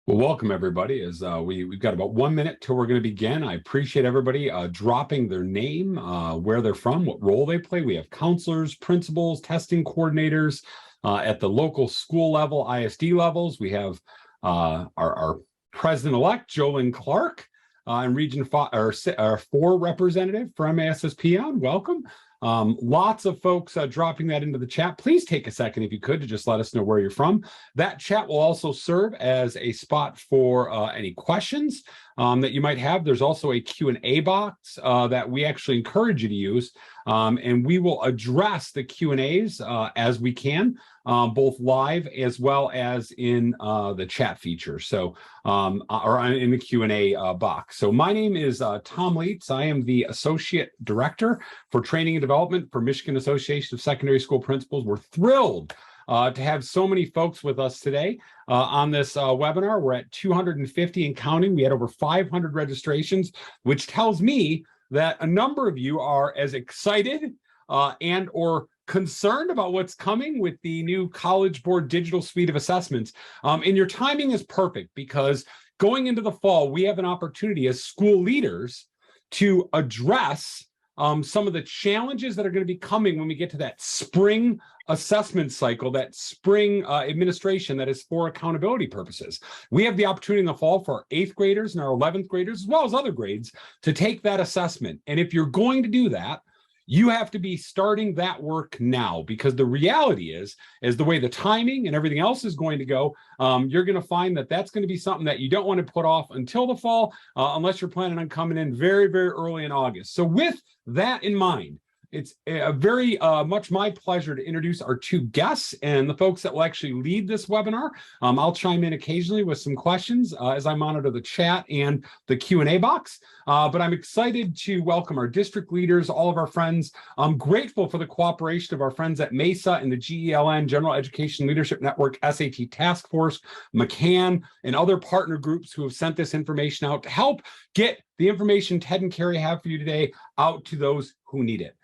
Well, welcome everybody. As we've got about 1 minute till we're going to begin. I appreciate everybody dropping their name, where they're from, what role they play. We have counselors, principals, testing coordinators at the local school level, ISD levels. We have our president-elect, Jolynn Clark, and Region 4 representative from MASSP on. Welcome. Lots of folks dropping that into the chat. Please take a second, if you could, to just let us know where you're from. That chat will also serve as a spot for any questions that you might have. There's also a Q&A box that we actually encourage you to use, and we will address the Q&As as we can, both live as well as in the chat feature, so or in the Q&A box. So my name is Tom Leitz. I am the Associate Director for Training and Development for Michigan Association of Secondary School Principals. We're thrilled to have so many folks with us today on this webinar. We're at 250 and counting. We had over 500 registrations, which tells me that a number of you are as excited and or concerned about what's coming with the new College Board digital suite of assessments. And your timing is perfect, because going into the fall, we have an opportunity as school leaders to address some of the challenges that are going to be coming when we get to that spring assessment cycle, that spring administration that is for accountability purposes. We have the opportunity in the fall for our 8th graders and our 11th graders, as well as other grades, to take that assessment. And if you're going to do that, you have to be starting that work now, because the reality is the way the timing and everything else is going to go, you're going to find that that's going to be something that you don't want to put off until the fall, unless you're planning on coming in very, very early in August. So with that in mind, it's very much my pleasure to introduce our two guests and the folks that will actually lead this webinar. I'll chime in occasionally with some questions as I monitor the chat and the Q&A box. But I'm excited to welcome our district leaders, all of our friends. I'm grateful for the cooperation of our friends at MESA and the GELN, General Education Leadership Network, SAT Task Force, McCann, and other partner groups who have sent this information out to help get the information Ted and Carrie have for you today out to those who need it.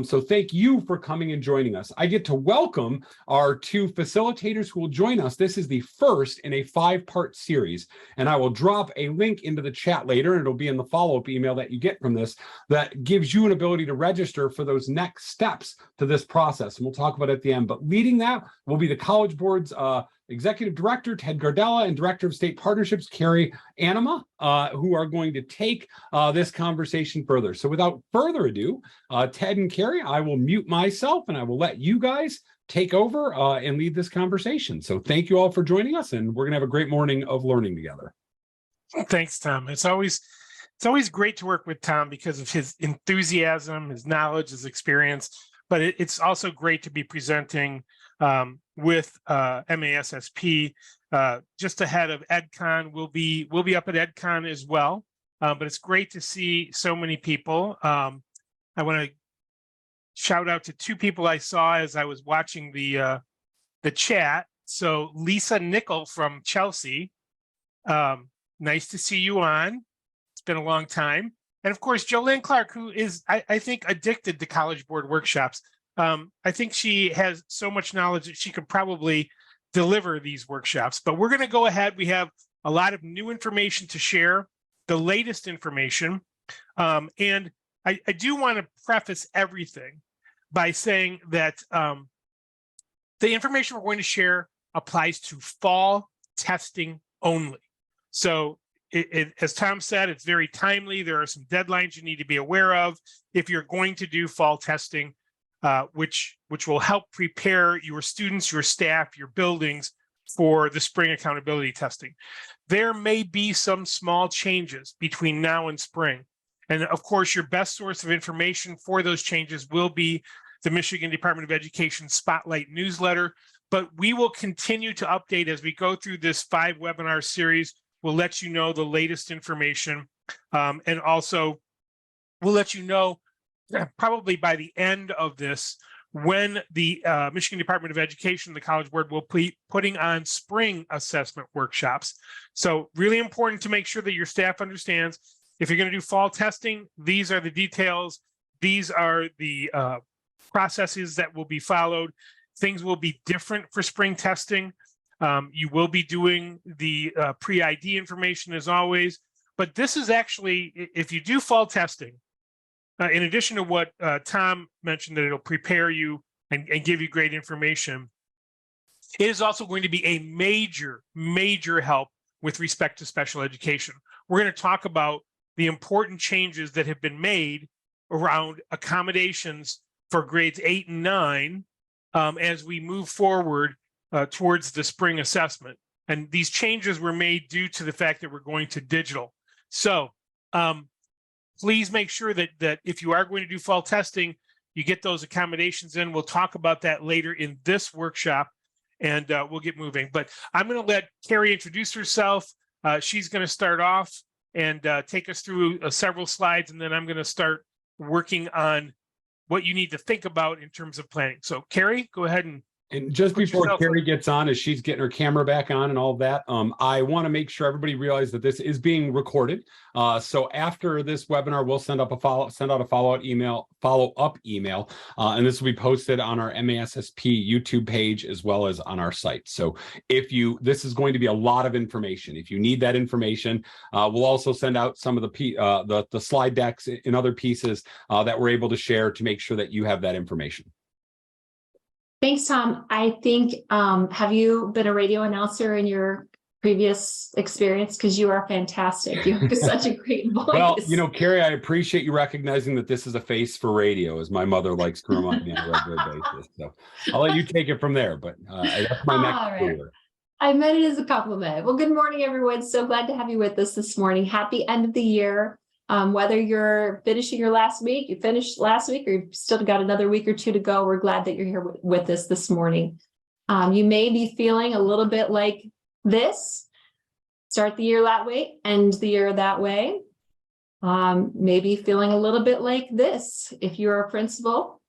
So thank you for coming and joining us. I get to welcome our two facilitators who will join us. This is the first in a 5-part series, and I will drop a link into the chat later, and it'll be in the follow-up email that you get from this that gives you an ability to register for those next steps to this process, and we'll talk about it at the end. But leading that will be the College Board's Executive Director, Ted Gardella, and Director of State Partnerships, Carrie Anima, who are going to take this conversation further. So without further ado, Ted and Carrie, I will mute myself and I will let you guys take over and lead this conversation. So thank you all for joining us, and we're gonna have a great morning of learning together. Thanks, Tom. It's always great to work with Tom because of his enthusiasm, his knowledge, his experience, but it's also great to be presenting with MASSP just ahead of EdCon. We'll be up at EdCon as well, but it's great to see so many people. I want to shout out to 2 people I saw as I was watching the chat. So Lisa Nickel from Chelsea, nice to see you on. It's been a long time. And of course, Jolynn Clark, who is, I think, addicted to College Board workshops. I think she has so much knowledge that she could probably deliver these workshops, but we're going to go ahead. We have a lot of new information to share, the latest information. And I do want to preface everything by saying that the information we're going to share applies to fall testing only. So as Tom said, it's very timely. There are some deadlines you need to be aware of if you're going to do fall testing, which will help prepare your students, your staff, your buildings for the spring accountability testing. There may be some small changes between now and spring. And of course, your best source of information for those changes will be the Michigan Department of Education Spotlight newsletter. But we will continue to update as we go through this 5-webinar series. We'll let you know the latest information. And also, we'll let you know probably by the end of this when the Michigan Department of Education, the College Board, will be putting on spring assessment workshops. So really important to make sure that your staff understands, if you're going to do fall testing, these are the details. These are the processes that will be followed. Things will be different for spring testing. You will be doing the pre-ID information as always, but this is actually, if you do fall testing, in addition to what Tom mentioned, that it'll prepare you and give you great information, it is also going to be a major help with respect to special education. We're going to talk about the important changes that have been made around accommodations for grades 8 and 9 as we move forward towards the spring assessment. And these changes were made due to the fact that we're going to digital. So please make sure that if you are going to do fall testing, you get those accommodations in. We'll talk about that later in this workshop, and we'll get moving. But I'm going to let Carrie introduce herself. She's going to start off and take us through several slides, and then I'm going to start working on what you need to think about in terms of planning. So Carrie, go ahead and just before Carrie gets on, as she's getting her camera back on and all of that, I want to make sure everybody realizes that this is being recorded. So after this webinar, we'll send out a follow-up email, and this will be posted on our MASSP YouTube page as well as on our site. So this is going to be a lot of information. If you need that information, we'll also send out some of the slide decks and other pieces that we're able to share to make sure that you have that information. Thanks, Tom. I think, have you been a radio announcer in your previous experience? Because you are fantastic. You have such a great voice. Well, Carrie, I appreciate you recognizing that this is a face for radio, as my mother likes to remind me on a regular basis. So I'll let you take it from there, but that's my next career. I meant it as a compliment. Well, good morning, everyone. So glad to have you with us this morning. Happy end of the year. Whether you're finishing your last week, you finished last week, or you've still got another week or two to go, we're glad that you're here with us this morning. You may be feeling a little bit like this. Start the year that way, end the year that way. Maybe feeling a little bit like this. If you're a principal,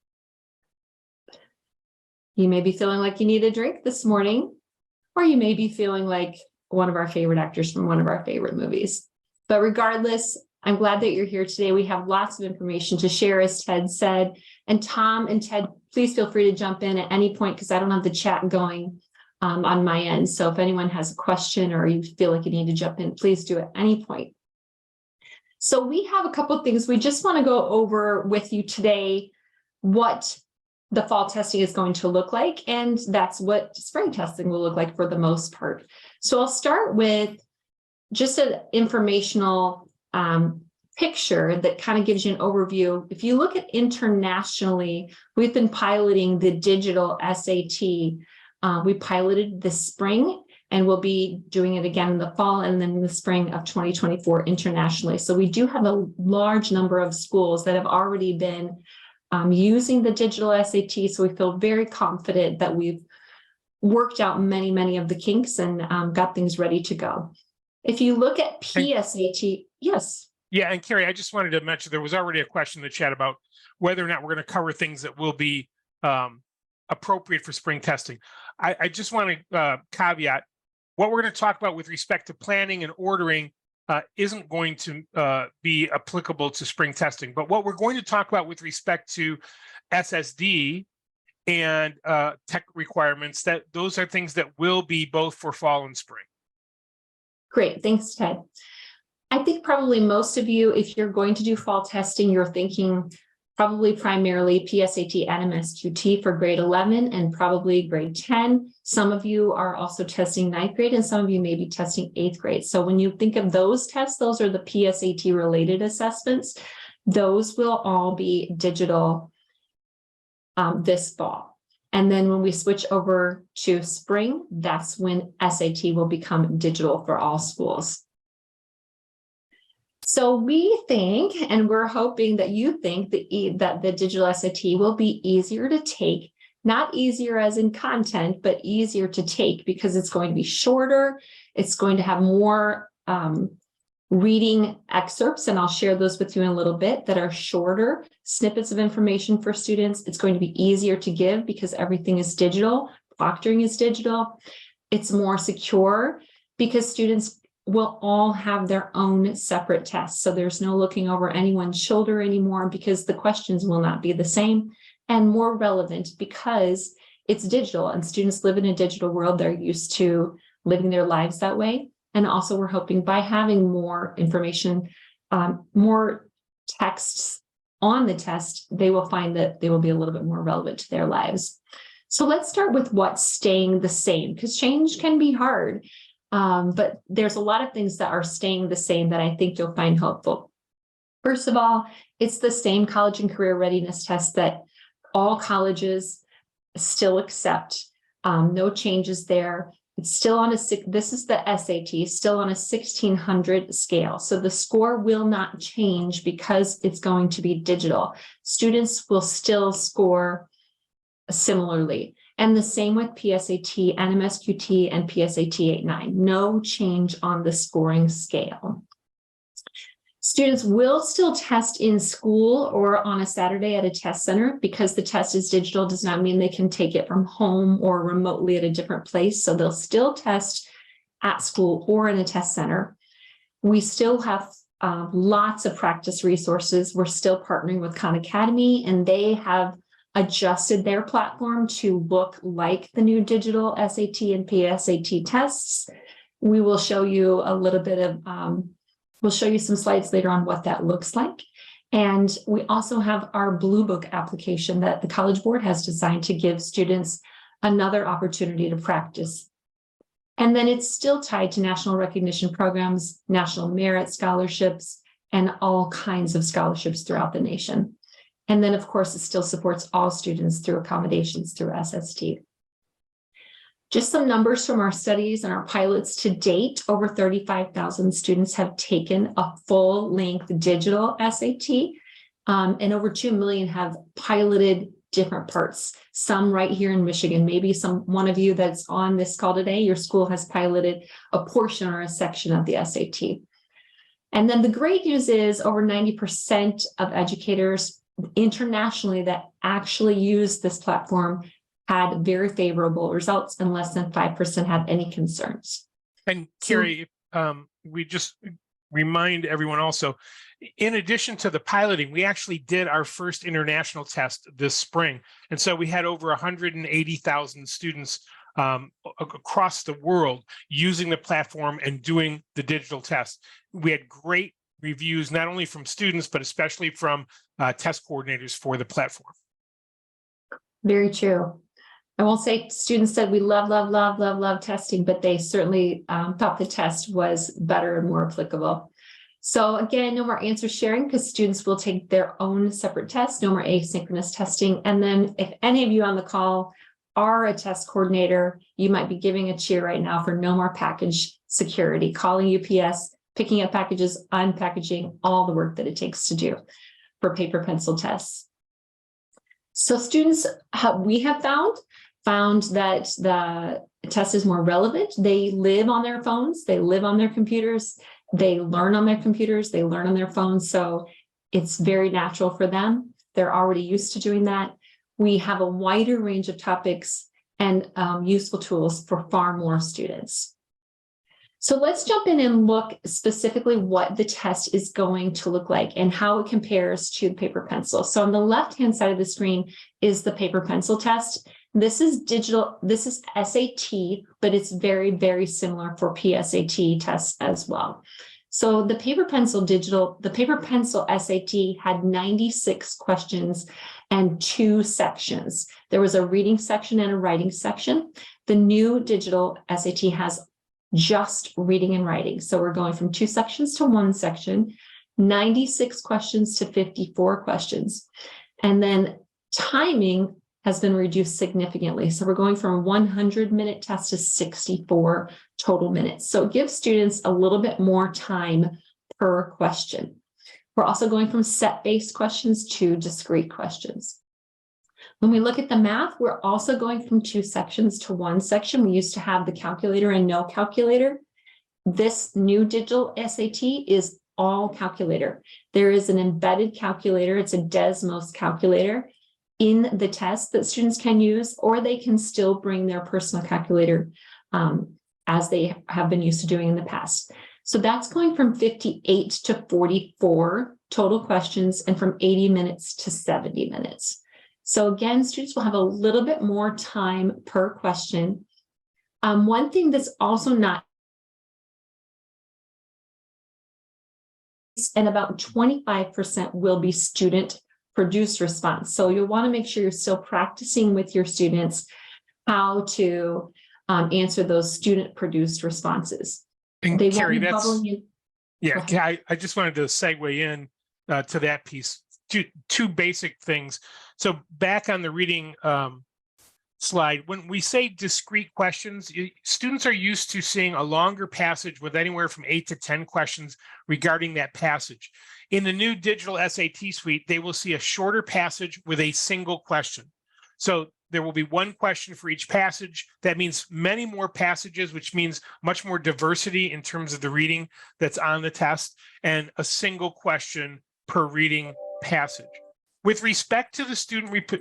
you may be feeling like you need a drink this morning, or you may be feeling like one of our favorite actors from one of our favorite movies. But regardless, I'm glad that you're here today. We have lots of information to share, as Ted said. And Tom and Ted, please feel free to jump in at any point, because I don't have the chat going on my end. So if anyone has a question or you feel like you need to jump in, please do at any point. So we have a couple of things we just want to go over with you today, what the fall testing is going to look like. And that's what spring testing will look like for the most part. So I'll start with just an informational picture that kind of gives you an overview. If you look at internationally, we've been piloting the digital SAT. We piloted this spring, and we'll be doing it again in the fall and then in the spring of 2024 internationally. So we do have a large number of schools that have already been using the digital SAT. So we feel very confident that we've worked out many of the kinks and got things ready to go. If you look at PSAT, yes. Yeah, and Carrie, I just wanted to mention there was already a question in the chat about whether or not we're going to cover things that will be appropriate for spring testing. I just want to caveat, what we're going to talk about with respect to planning and ordering isn't going to be applicable to spring testing. But what we're going to talk about with respect to SSD and tech requirements, those are things that will be both for fall and spring. Great, thanks, Ted. I think probably most of you, if you're going to do fall testing, you're thinking probably primarily PSAT and MSQT for grade 11 and probably grade 10. Some of you are also testing 9th grade, and some of you may be testing 8th grade. So when you think of those tests, those are the PSAT related assessments. Those will all be digital this fall. And then when we switch over to spring, that's when SAT will become digital for all schools. So we think, and we're hoping that you think that the digital SAT will be easier to take, not easier as in content, but easier to take because it's going to be shorter. It's going to have more reading excerpts, and I'll share those with you in a little bit, that are shorter snippets of information for students. It's going to be easier to give because everything is digital. Proctoring is digital. It's more secure because students will all have their own separate tests. So there's no looking over anyone's shoulder anymore because the questions will not be the same, and more relevant because it's digital, and students live in a digital world. They're used to living their lives that way. And also we're hoping by having more information, more texts on the test, they will find that they will be a little bit more relevant to their lives. So let's start with what's staying the same, because change can be hard. But there's a lot of things that are staying the same that I think you'll find helpful. First of all, it's the same college and career readiness test that all colleges still accept. No changes there. It's still on this is the SAT, still on a 1600 scale. So the score will not change because it's going to be digital. Students will still score similarly. And the same with PSAT, NMSQT, and PSAT 8-9. No change on the scoring scale. Students will still test in school or on a Saturday at a test center. Because the test is digital does not mean they can take it from home or remotely at a different place. So they'll still test at school or in a test center. We still have lots of practice resources. We're still partnering with Khan Academy, and they have adjusted their platform to look like the new digital SAT and PSAT tests. We will show you a little bit of we'll show you some slides later on what that looks like. And we also have our Blue Book application that the College Board has designed to give students another opportunity to practice. And then it's still tied to national recognition programs, national merit scholarships, and all kinds of scholarships throughout the nation. And then, of course, it still supports all students through accommodations through SST. Just some numbers from our studies and our pilots to date. Over 35,000 students have taken a full-length digital SAT, and over 2 million have piloted different parts. Some right here in Michigan. Maybe one of you that's on this call today, your school has piloted a portion or a section of the SAT. And then the great news is over 90% of educators internationally that actually use this platform had very favorable results, and less than 5% had any concerns. And Carrie, we just remind everyone also, in addition to the piloting, we actually did our first international test this spring. And so we had over 180,000 students across the world using the platform and doing the digital test. We had great reviews, not only from students, but especially from test coordinators for the platform. Very true. I won't say students said we love testing, but they certainly thought the test was better and more applicable. So again, no more answer sharing because students will take their own separate tests, no more asynchronous testing. And then if any of you on the call are a test coordinator, you might be giving a cheer right now for no more package security, calling UPS, picking up packages, unpackaging, all the work that it takes to do for paper pencil tests. So students, we have found that the test is more relevant. They live on their phones, they live on their computers, they learn on their computers, they learn on their phones. So it's very natural for them. They're already used to doing that. We have a wider range of topics and useful tools for far more students. So let's jump in and look specifically what the test is going to look like and how it compares to the paper pencil. So on the left-hand side of the screen is the paper pencil test. This is digital, this is SAT, but it's very, very similar for PSAT tests as well. So the paper pencil SAT had 96 questions and 2 sections. There was a reading section and a writing section. The new digital SAT has just reading and writing. So we're going from 2 sections to 1 section, 96 questions to 54 questions. And then timing has been reduced significantly. So we're going from 100-minute test to 64 total minutes. So it gives students a little bit more time per question. We're also going from set-based questions to discrete questions. When we look at the math, we're also going from 2 sections to 1 section. We used to have the calculator and no calculator. This new digital SAT is all calculator. There is an embedded calculator. It's a Desmos calculator in the test that students can use, or they can still bring their personal calculator as they have been used to doing in the past. So that's going from 58 to 44 total questions and from 80 minutes to 70 minutes. So again, students will have a little bit more time per question. One thing that's also not, and about 25% will be student produced response. So you'll want to make sure you're still practicing with your students how to answer those student produced responses. And They Carrie, won't be that's, bubbling in. yeah, I just wanted to segue in to that piece. Two basic things. So back on the reading slide, when we say discrete questions, students are used to seeing a longer passage with anywhere from 8 to 10 questions regarding that passage. In the new digital SAT suite, they will see a shorter passage with a single question. So there will be one question for each passage. That means many more passages, which means much more diversity in terms of the reading that's on the test, and a single question per reading passage. With respect to the student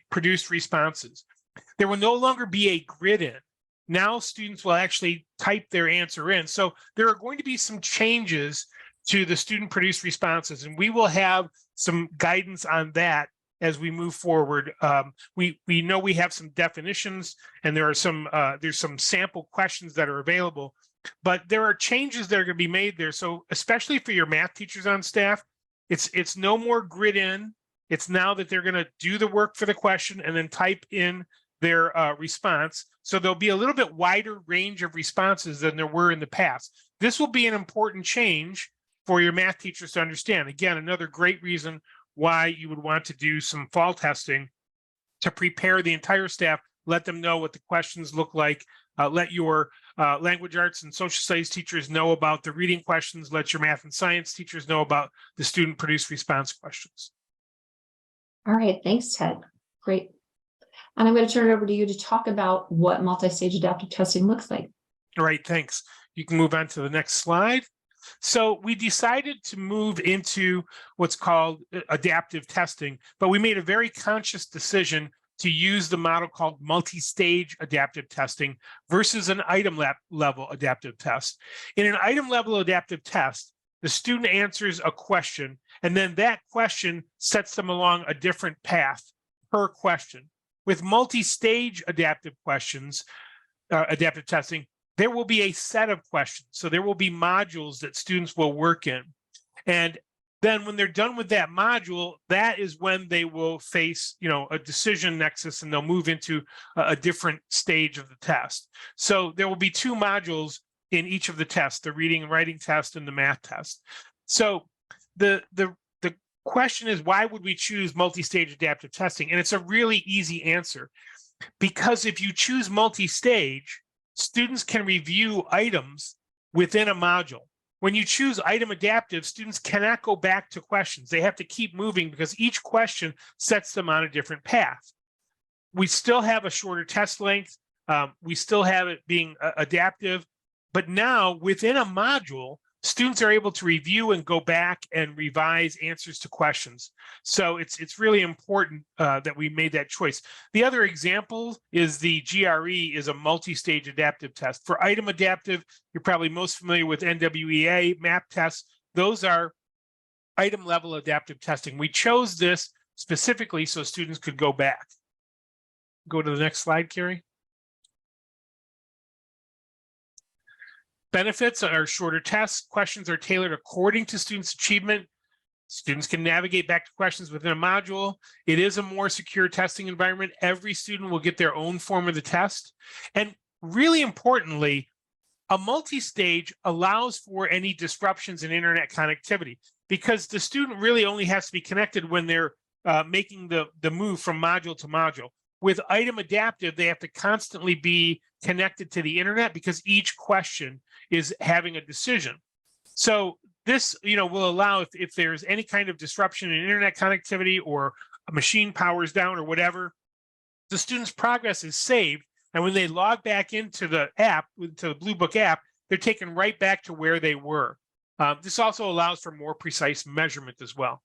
produced responses, there will no longer be a grid in. Now students will actually type their answer in. So there are going to be some changes to the student produced responses, and we will have some guidance on that as we move forward. We know we have some definitions, and there are there's some sample questions that are available, but there are changes that are going to be made there. So especially for your math teachers on staff, it's no more grid in. It's now that they're going to do the work for the question and then type in their response. So there'll be a little bit wider range of responses than there were in the past. This will be an important change for your math teachers to understand. Again, another great reason why you would want to do some fall testing to prepare the entire staff, let them know what the questions look like, let your language arts and social studies teachers know about the reading questions, let your math and science teachers know about the student produced response questions. All right, thanks, Ted. Great. And I'm going to turn it over to you to talk about what multi-stage adaptive testing looks like. All right, thanks. You can move on to the next slide. So we decided to move into what's called adaptive testing, but we made a very conscious decision to use the model called multi-stage adaptive testing versus an item level adaptive test. In an item level adaptive test, the student answers a question, and then that question sets them along a different path per question. With multi-stage adaptive questions, adaptive testing, there will be a set of questions. So there will be modules that students will work in. And then when they're done with that module, that is when they will face, a decision nexus, and they'll move into a different stage of the test. So there will be two modules in each of the tests, the reading and writing test and the math test. So the question is, why would we choose multi-stage adaptive testing? And it's a really easy answer, because if you choose multi-stage, students can review items within a module. When you choose item adaptive, students cannot go back to questions. They have to keep moving because each question sets them on a different path. We still have a shorter test length. We still have it being adaptive, but now within a module, students are able to review and go back and revise answers to questions. So it's really important that we made that choice. The other example is the GRE is a multi-stage adaptive test. For item adaptive, you're probably most familiar with NWEA, MAP tests. Those are item level adaptive testing. We chose this specifically so students could go back. Go to the next slide, Carrie. Benefits are shorter tests. Questions are tailored according to students' achievement. Students can navigate back to questions within a module. It is a more secure testing environment. Every student will get their own form of the test. And really importantly, a multi-stage allows for any disruptions in internet connectivity, because the student really only has to be connected when they're making the move from module to module. With item adaptive, they have to constantly be connected to the internet because each question is having a decision. So this, will allow if there's any kind of disruption in internet connectivity or a machine powers down or whatever, the student's progress is saved. And when they log back into the app, to the Blue Book app, they're taken right back to where they were. This also allows for more precise measurement as well.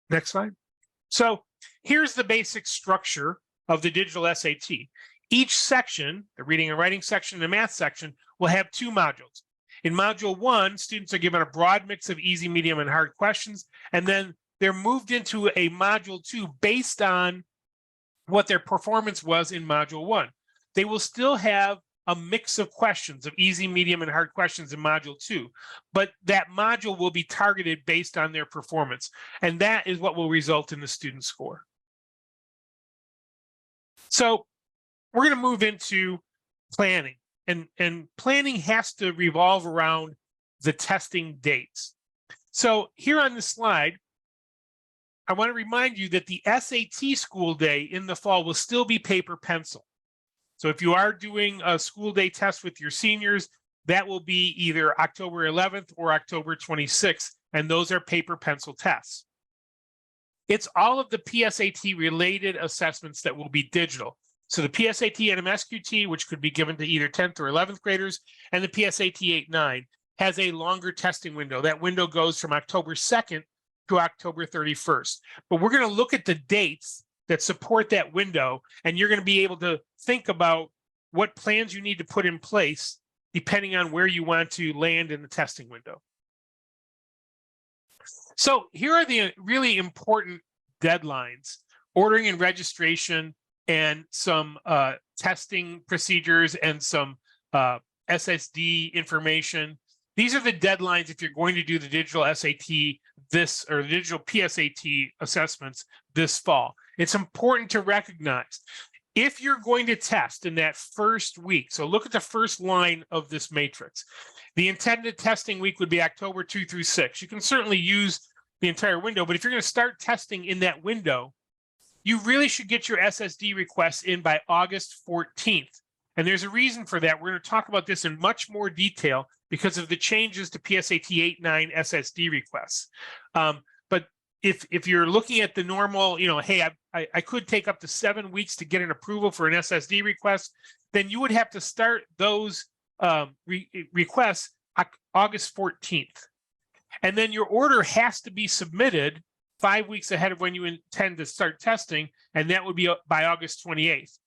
Next slide. So here's the basic structure of the digital SAT. Each section, the reading and writing section and the math section, will have two modules. In module 1, students are given a broad mix of easy, medium, and hard questions, and then they're moved into a module 2 based on what their performance was in module 1. They will still have a mix of questions, of easy, medium, and hard questions in module 2, but that module will be targeted based on their performance, and that is what will result in the student score. So we're going to move into planning, and planning has to revolve around the testing dates. So here on this slide, I want to remind you that the SAT school day in the fall will still be paper pencil. So if you are doing a school day test with your seniors, that will be either October 11th or October 26th, and those are paper pencil tests. It's all of the PSAT related assessments that will be digital. So the PSAT and MSQT, which could be given to either 10th or 11th graders, and the PSAT 8-9 has a longer testing window. That window goes from October 2nd to October 31st. But we're going to look at the dates that support that window, and you're going to be able to think about what plans you need to put in place depending on where you want to land in the testing window. So here are the really important deadlines: ordering and registration, and some testing procedures, and some SSD information. These are the deadlines if you're going to do the digital SAT or the digital PSAT assessments this fall. It's important to recognize if you're going to test in that first week. So look at the first line of this matrix. The intended testing week would be October 2 through 6. You can certainly use the entire window, but if you're going to start testing in that window, you really should get your SSD requests in by August 14th. And there's a reason for that. We're going to talk about this in much more detail because of the changes to PSAT 8-9 SSD requests. But if you're looking at the normal, hey, I could take up to 7 weeks to get an approval for an SSD request, then you would have to start those requests August 14th. And then your order has to be submitted 5 weeks ahead of when you intend to start testing, and that would be by August 28th.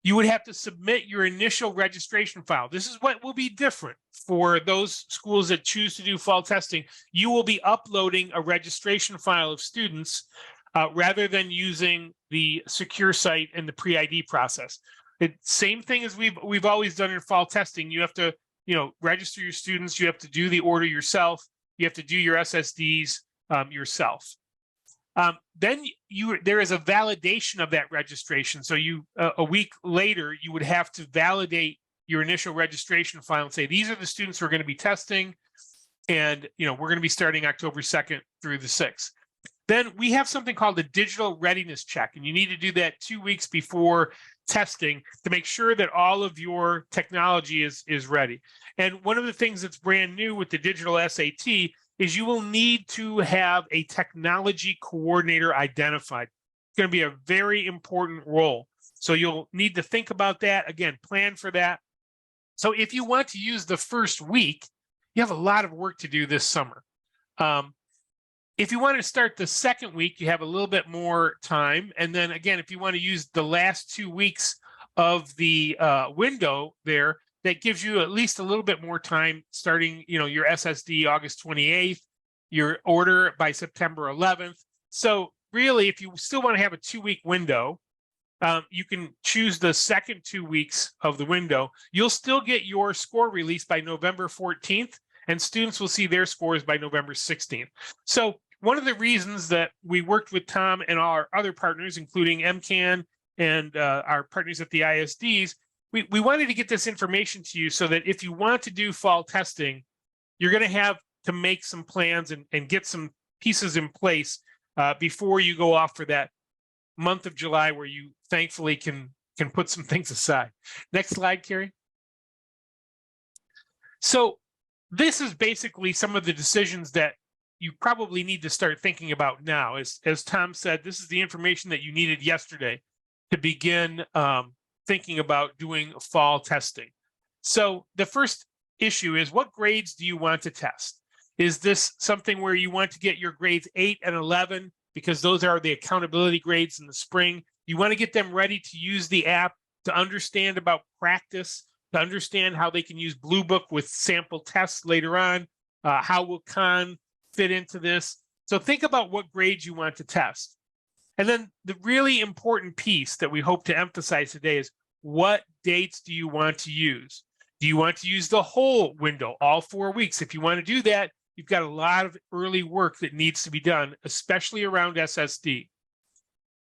You would have to submit your initial registration file. This is what will be different for those schools that choose to do fall testing. You will be uploading a registration file of students rather than using the secure site and the pre-ID process. Same thing as we've always done in fall testing. You have to register your students. You have to do the order yourself. You have to do your SSDs yourself. Then there is a validation of that registration. So a week later, you would have to validate your initial registration file and say, these are the students who are going to be testing. And, we're going to be starting October 2nd through the 6th. Then we have something called the digital readiness check. And you need to do that 2 weeks before testing to make sure that all of your technology is ready. And one of the things that's brand new with the digital SAT is you will need to have a technology coordinator identified. It's going to be a very important role. So you'll need to think about that. Again, plan for that. So if you want to use the first week, you have a lot of work to do this summer. If you want to start the second week, you have a little bit more time. And then again, if you want to use the last 2 weeks of the window there, that gives you at least a little bit more time starting, your SSD August 28th, your order by September 11th. So really, if you still want to have a 2-week window, you can choose the second 2 weeks of the window. You'll still get your score released by November 14th, and students will see their scores by November 16th. So one of the reasons that we worked with Tom and our other partners, including MCAN and our partners at the ISDs, we wanted to get this information to you so that if you want to do fall testing, you're going to have to make some plans and get some pieces in place before you go off for that month of July, where you thankfully can put some things aside. Next slide, Carrie. So this is basically some of the decisions that you probably need to start thinking about now. As Tom said, this is the information that you needed yesterday to begin thinking about doing fall testing. So the first issue is, what grades do you want to test? Is this something where you want to get your grades 8 and 11 because those are the accountability grades in the spring? You want to get them ready to use the app, to understand about practice, to understand how they can use Blue Book with sample tests later on. How will Khan fit into this? So think about what grades you want to test. And then the really important piece that we hope to emphasize today is, what dates do you want to use? Do you want to use the whole window, all 4 weeks? If you want to do that, you've got a lot of early work that needs to be done, especially around SSD.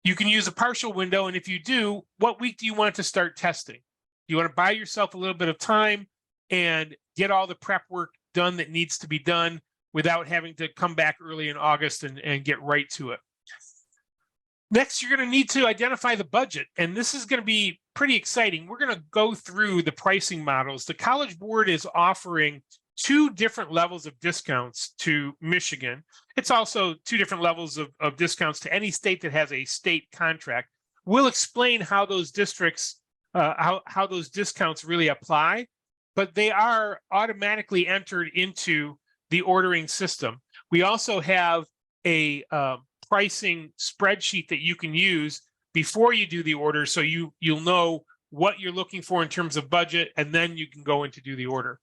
You can use a partial window, and if you do, what week do you want to start testing? Do you want to buy yourself a little bit of time and get all the prep work done that needs to be done without having to come back early in August and get right to it? Next, you're going to need to identify the budget, and this is going to be pretty exciting. We're going to go through the pricing models. The College Board is offering 2 different levels of discounts to Michigan. It's also 2 different levels of discounts to any state that has a state contract. We'll explain how those districts, how those discounts really apply, but they are automatically entered into the ordering system. We also have a pricing spreadsheet that you can use before you do the order, so you'll know what you're looking for in terms of budget, and then you can go in to do the order.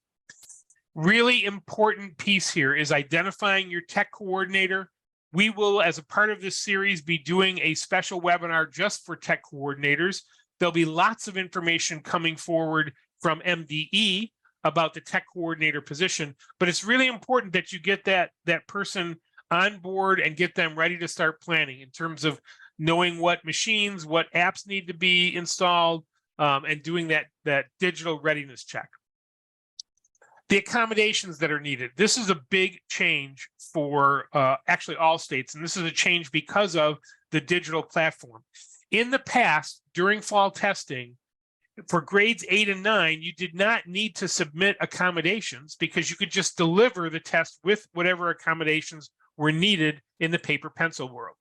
Really important piece here is identifying your tech coordinator. We will, as a part of this series, be doing a special webinar just for tech coordinators. There'll be lots of information coming forward from MDE about the tech coordinator position, but it's really important that you get that person on board and get them ready to start planning in terms of knowing what machines, what apps need to be installed, and doing that digital readiness check. The accommodations that are needed. This is a big change for actually all states, and this is a change because of the digital platform. In the past, during fall testing, for grades 8 and 9, you did not need to submit accommodations because you could just deliver the test with whatever accommodations were needed in the paper pencil world.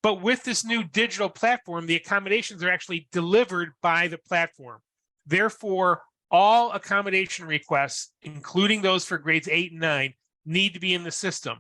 But with this new digital platform, the accommodations are actually delivered by the platform. Therefore, all accommodation requests, including those for grades 8 and 9, need to be in the system.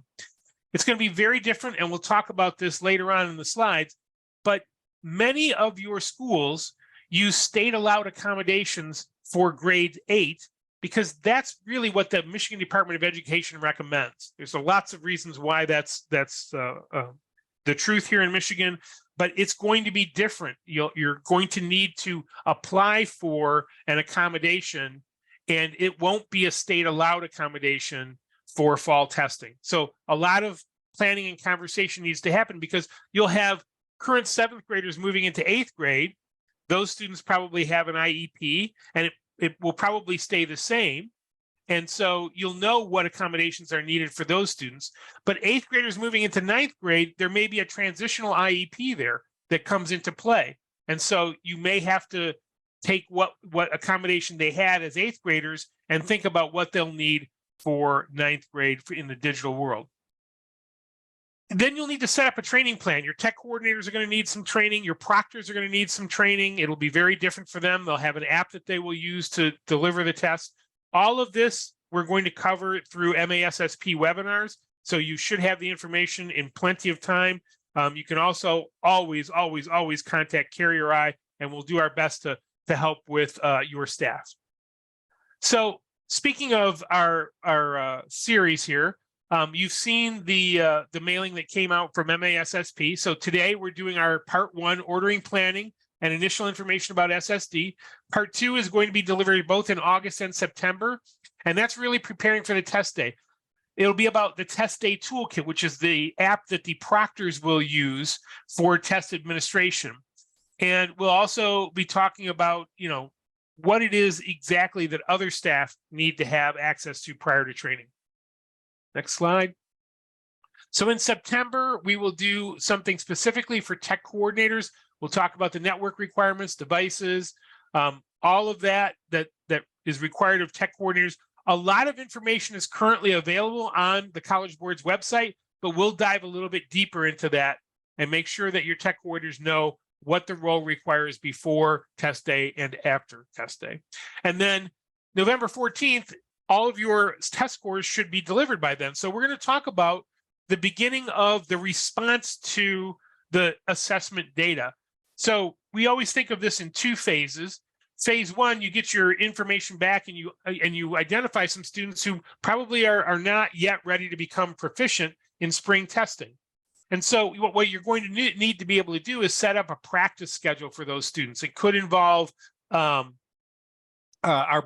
It's going to be very different, and we'll talk about this later on in the slides, but many of your schools use state-allowed accommodations for grade 8 because that's really what the Michigan Department of Education recommends. There's lots of reasons why that's the truth here in Michigan, but it's going to be different. You're going to need to apply for an accommodation, and it won't be a state-allowed accommodation for fall testing. So a lot of planning and conversation needs to happen because you'll have current 7th graders moving into 8th grade. Those students probably have an IEP, and it will probably stay the same. And so you'll know what accommodations are needed for those students. But 8th graders moving into 9th grade, there may be a transitional IEP there that comes into play. And so you may have to take what accommodation they had as 8th graders and think about what they'll need for 9th grade in the digital world. Then you'll need to set up a training plan. Your tech coordinators are going to need some training. Your proctors are going to need some training. It'll be very different for them. They'll have an app that they will use to deliver the test. All of this we're going to cover through MASSP webinars. So you should have the information in plenty of time. You can also always contact Carrie or I, and we'll do our best to help with your staff. So speaking of our series here, you've seen the mailing that came out from MASSP. So today we're doing our part 1, ordering, planning, and initial information about SSD. Part 2 is going to be delivered both in August and September, and that's really preparing for the test day. It'll be about the test day toolkit, which is the app that the proctors will use for test administration. And we'll also be talking about, what it is exactly that other staff need to have access to prior to training. Next slide. So in September, we will do something specifically for tech coordinators. We'll talk about the network requirements, devices, all of that is required of tech coordinators. A lot of information is currently available on the College Board's website, but we'll dive a little bit deeper into that and make sure that your tech coordinators know what the role requires before test day and after test day. And then November 14th, all of your test scores should be delivered by then. So we're going to talk about the beginning of the response to the assessment data. So we always think of this in 2 phases. Phase 1, you get your information back and you identify some students who probably are not yet ready to become proficient in spring testing. And so what you're going to need to be able to do is set up a practice schedule for those students. It could involve our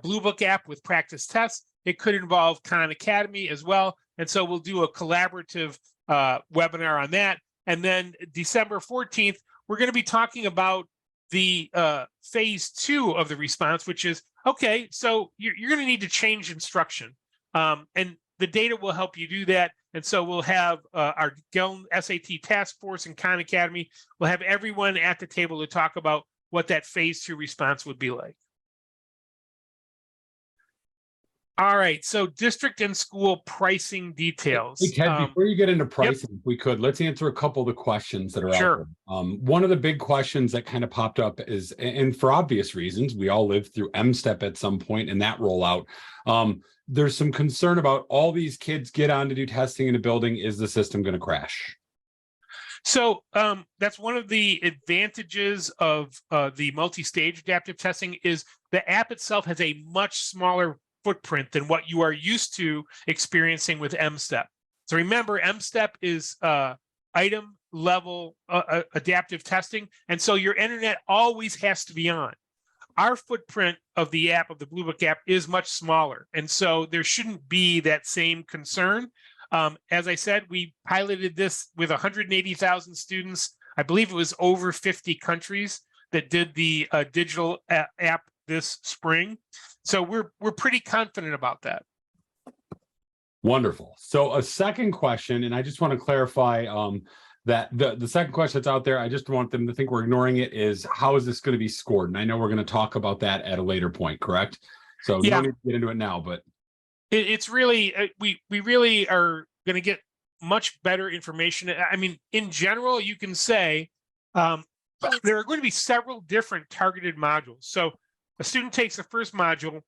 Blue Book app with practice tests. It could involve Khan Academy as well. And so we'll do a collaborative webinar on that. And then December 14th, we're going to be talking about the phase 2 of the response, which is, okay, so you're going to need to change instruction. And the data will help you do that. And so we'll have our Gillen SAT task force and Khan Academy. We'll have everyone at the table to talk about what that phase 2 response would be like. All right, so district and school pricing details. Hey, Ted, before you get into pricing, if we could, let's answer a couple of the questions that are out there. One of the big questions that kind of popped up is, and for obvious reasons, we all lived through MSTEP at some point in that rollout. There's some concern about all these kids get on to do testing in a building. Is the system going to crash? So that's one of the advantages of the multi-stage adaptive testing is the app itself has a much smaller footprint than what you are used to experiencing with MSTEP. So remember, MSTEP is item level adaptive testing. And so your internet always has to be on. Our footprint of the app, of the Blue Book app, is much smaller. And so there shouldn't be that same concern. As I said, we piloted this with 180,000 students. I believe it was over 50 countries that did the digital app this spring. So we're pretty confident about that. Wonderful. So a second question, and I just want to clarify that the second question that's out there, I just want them to think we're ignoring it, is how is this going to be scored? And I know we're going to talk about that at a later point, correct? So yeah, no need to get into it now, but it's really, we really are going to get much better information. I mean, in general, you can say there are going to be several different targeted modules. So a student takes the first module,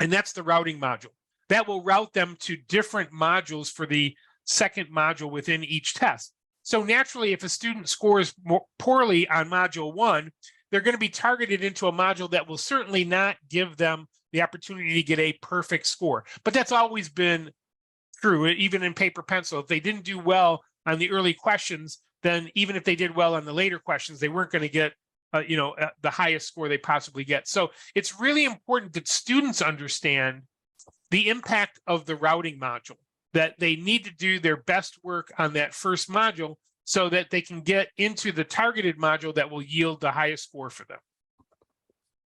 and that's the routing module. That will route them to different modules for the second module within each test. So naturally, if a student scores more poorly on module 1, they're going to be targeted into a module that will certainly not give them the opportunity to get a perfect score. But that's always been true, even in paper pencil. If they didn't do well on the early questions, then even if they did well on the later questions, they weren't going to get the highest score they possibly get. So it's really important that students understand the impact of the routing module, that they need to do their best work on that first module so that they can get into the targeted module that will yield the highest score for them.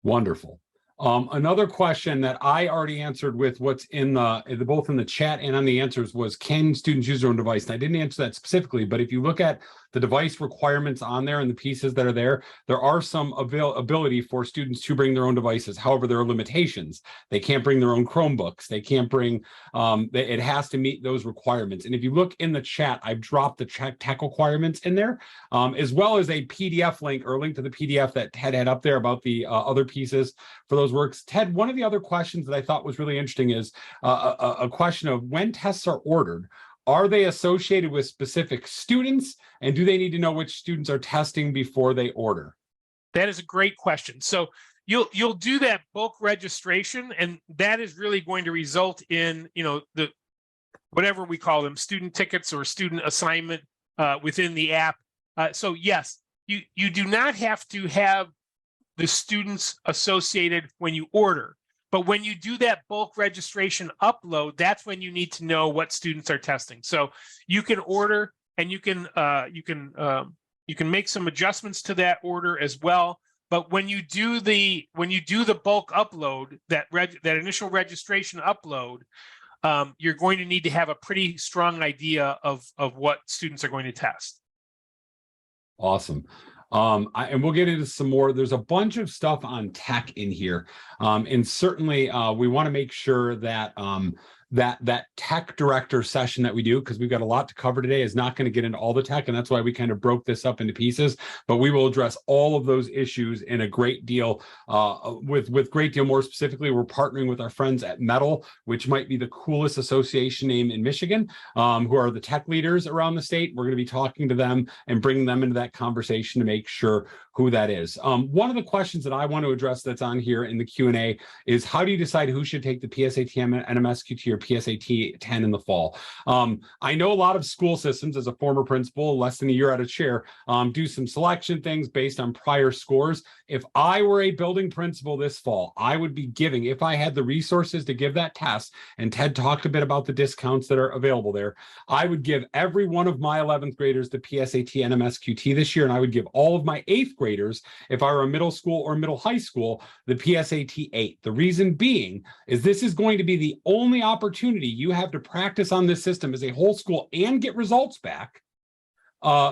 wonderful. Another question that I already answered with what's in both in the chat and on the answers was, can students use their own device? And I didn't answer that specifically, but if you look at the device requirements on there and the pieces that are there, there are some ability for students to bring their own devices. However, there are limitations. They can't bring their own Chromebooks. They can't bring, it has to meet those requirements. And if you look in the chat, I've dropped the tech requirements in there, as well as a PDF link or a link to the PDF that Ted had up there about the other pieces for those works. Ted, one of the other questions that I thought was really interesting is a question of when tests are ordered, are they associated with specific students, and do they need to know which students are testing before they order? That is a great question. So you'll do that bulk registration, and that is really going to result in the whatever we call them, student tickets or student assignment within the app. So yes, you do not have to have the students associated when you order. But when you do that bulk registration upload, that's when you need to know what students are testing. So you can order, and you can make some adjustments to that order as well. But when you do the bulk upload, that initial registration upload, you're going to need to have a pretty strong idea of what students are going to test. Awesome. And we'll get into some more. There's a bunch of stuff on tech in here. And certainly we want to make sure that that tech director session that we do, because we've got a lot to cover today, is not going to get into all the tech. And that's why we kind of broke this up into pieces. But we will address all of those issues in a great deal, with great deal more specifically. We're partnering with our friends at Metal, which might be the coolest association name in Michigan, who are the tech leaders around the state. We're going to be talking to them and bringing them into that conversation to make sure who that is. One of the questions that I want to address that's on here in the Q&A is, how do you decide who should take the PSAT, NMSQT, or PSAT 10 in the fall? I know a lot of school systems, as a former principal, less than a year out of chair, do some selection things based on prior scores. If I were a building principal this fall, I would be giving, if I had the resources to give that test, and Ted talked a bit about the discounts that are available there, I would give every one of my 11th graders the PSAT NMSQT this year, and I would give all of my 8th graders, if I were a middle school or middle high school, the PSAT 8. The reason being is this is going to be the only opportunity you have to practice on this system as a whole school and get results back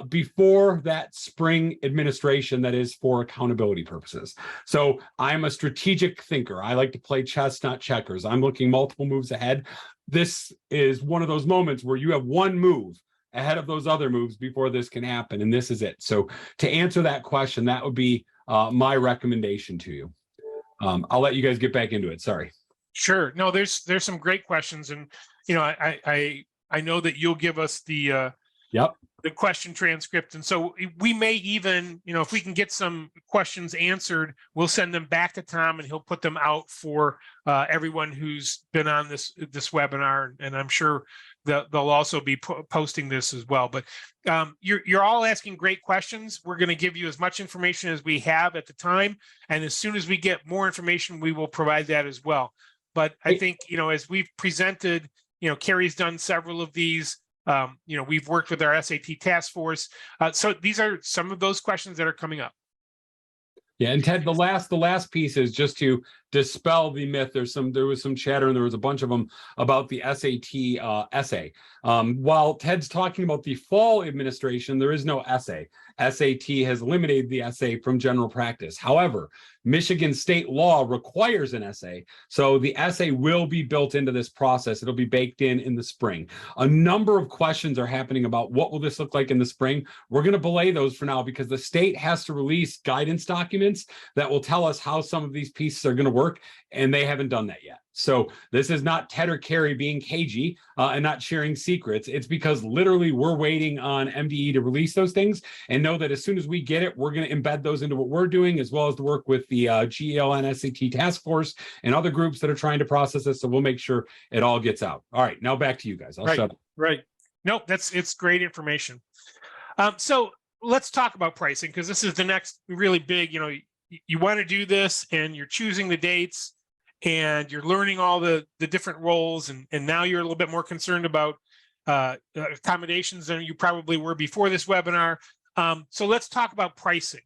before that spring administration that is for accountability purposes. So I'm a strategic thinker. I like to play chess, not checkers. I'm looking multiple moves ahead. This is one of those moments where you have one move ahead of those other moves before this can happen, and this is it. So to answer that question, that would be my recommendation to you. I'll let you guys get back into it. Sorry. Sure. No, there's some great questions, and I know that you'll give us the question transcript, and so we may even, if we can get some questions answered, we'll send them back to Tom, and he'll put them out for everyone who's been on this webinar, and I'm sure that they'll also be posting this as well. But you're all asking great questions. We're going to give you as much information as we have at the time, and as soon as we get more information, we will provide that as well. But I think, as we've presented, Carrie's done several of these. We've worked with our SAT task force. So these are some of those questions that are coming up. Yeah, and Ted, the last piece is just to dispel the myth. There was some chatter, and there was a bunch of them about the SAT essay. While Ted's talking about the fall administration, there is no essay. SAT has eliminated the essay from general practice. However, Michigan state law requires an essay, so the essay will be built into this process. It'll be baked in the spring. A number of questions are happening about what will this look like in the spring. We're going to belay those for now because the state has to release guidance documents that will tell us how some of these pieces are going to work, and they haven't done that yet. So this is not Ted or Carrie being cagey and not sharing secrets. It's because literally we're waiting on MDE to release those things, and know that as soon as we get it, we're going to embed those into what we're doing, as well as to work with the GELN SAT task force and other groups that are trying to process this. So we'll make sure it all gets out. All right, now back to you guys. I'll shut up. Right. No, it's great information. So let's talk about pricing, because this is the next really big, you want to do this and you're choosing the dates and you're learning all the different roles, and now you're a little bit more concerned about accommodations than you probably were before this webinar. So let's talk about pricing.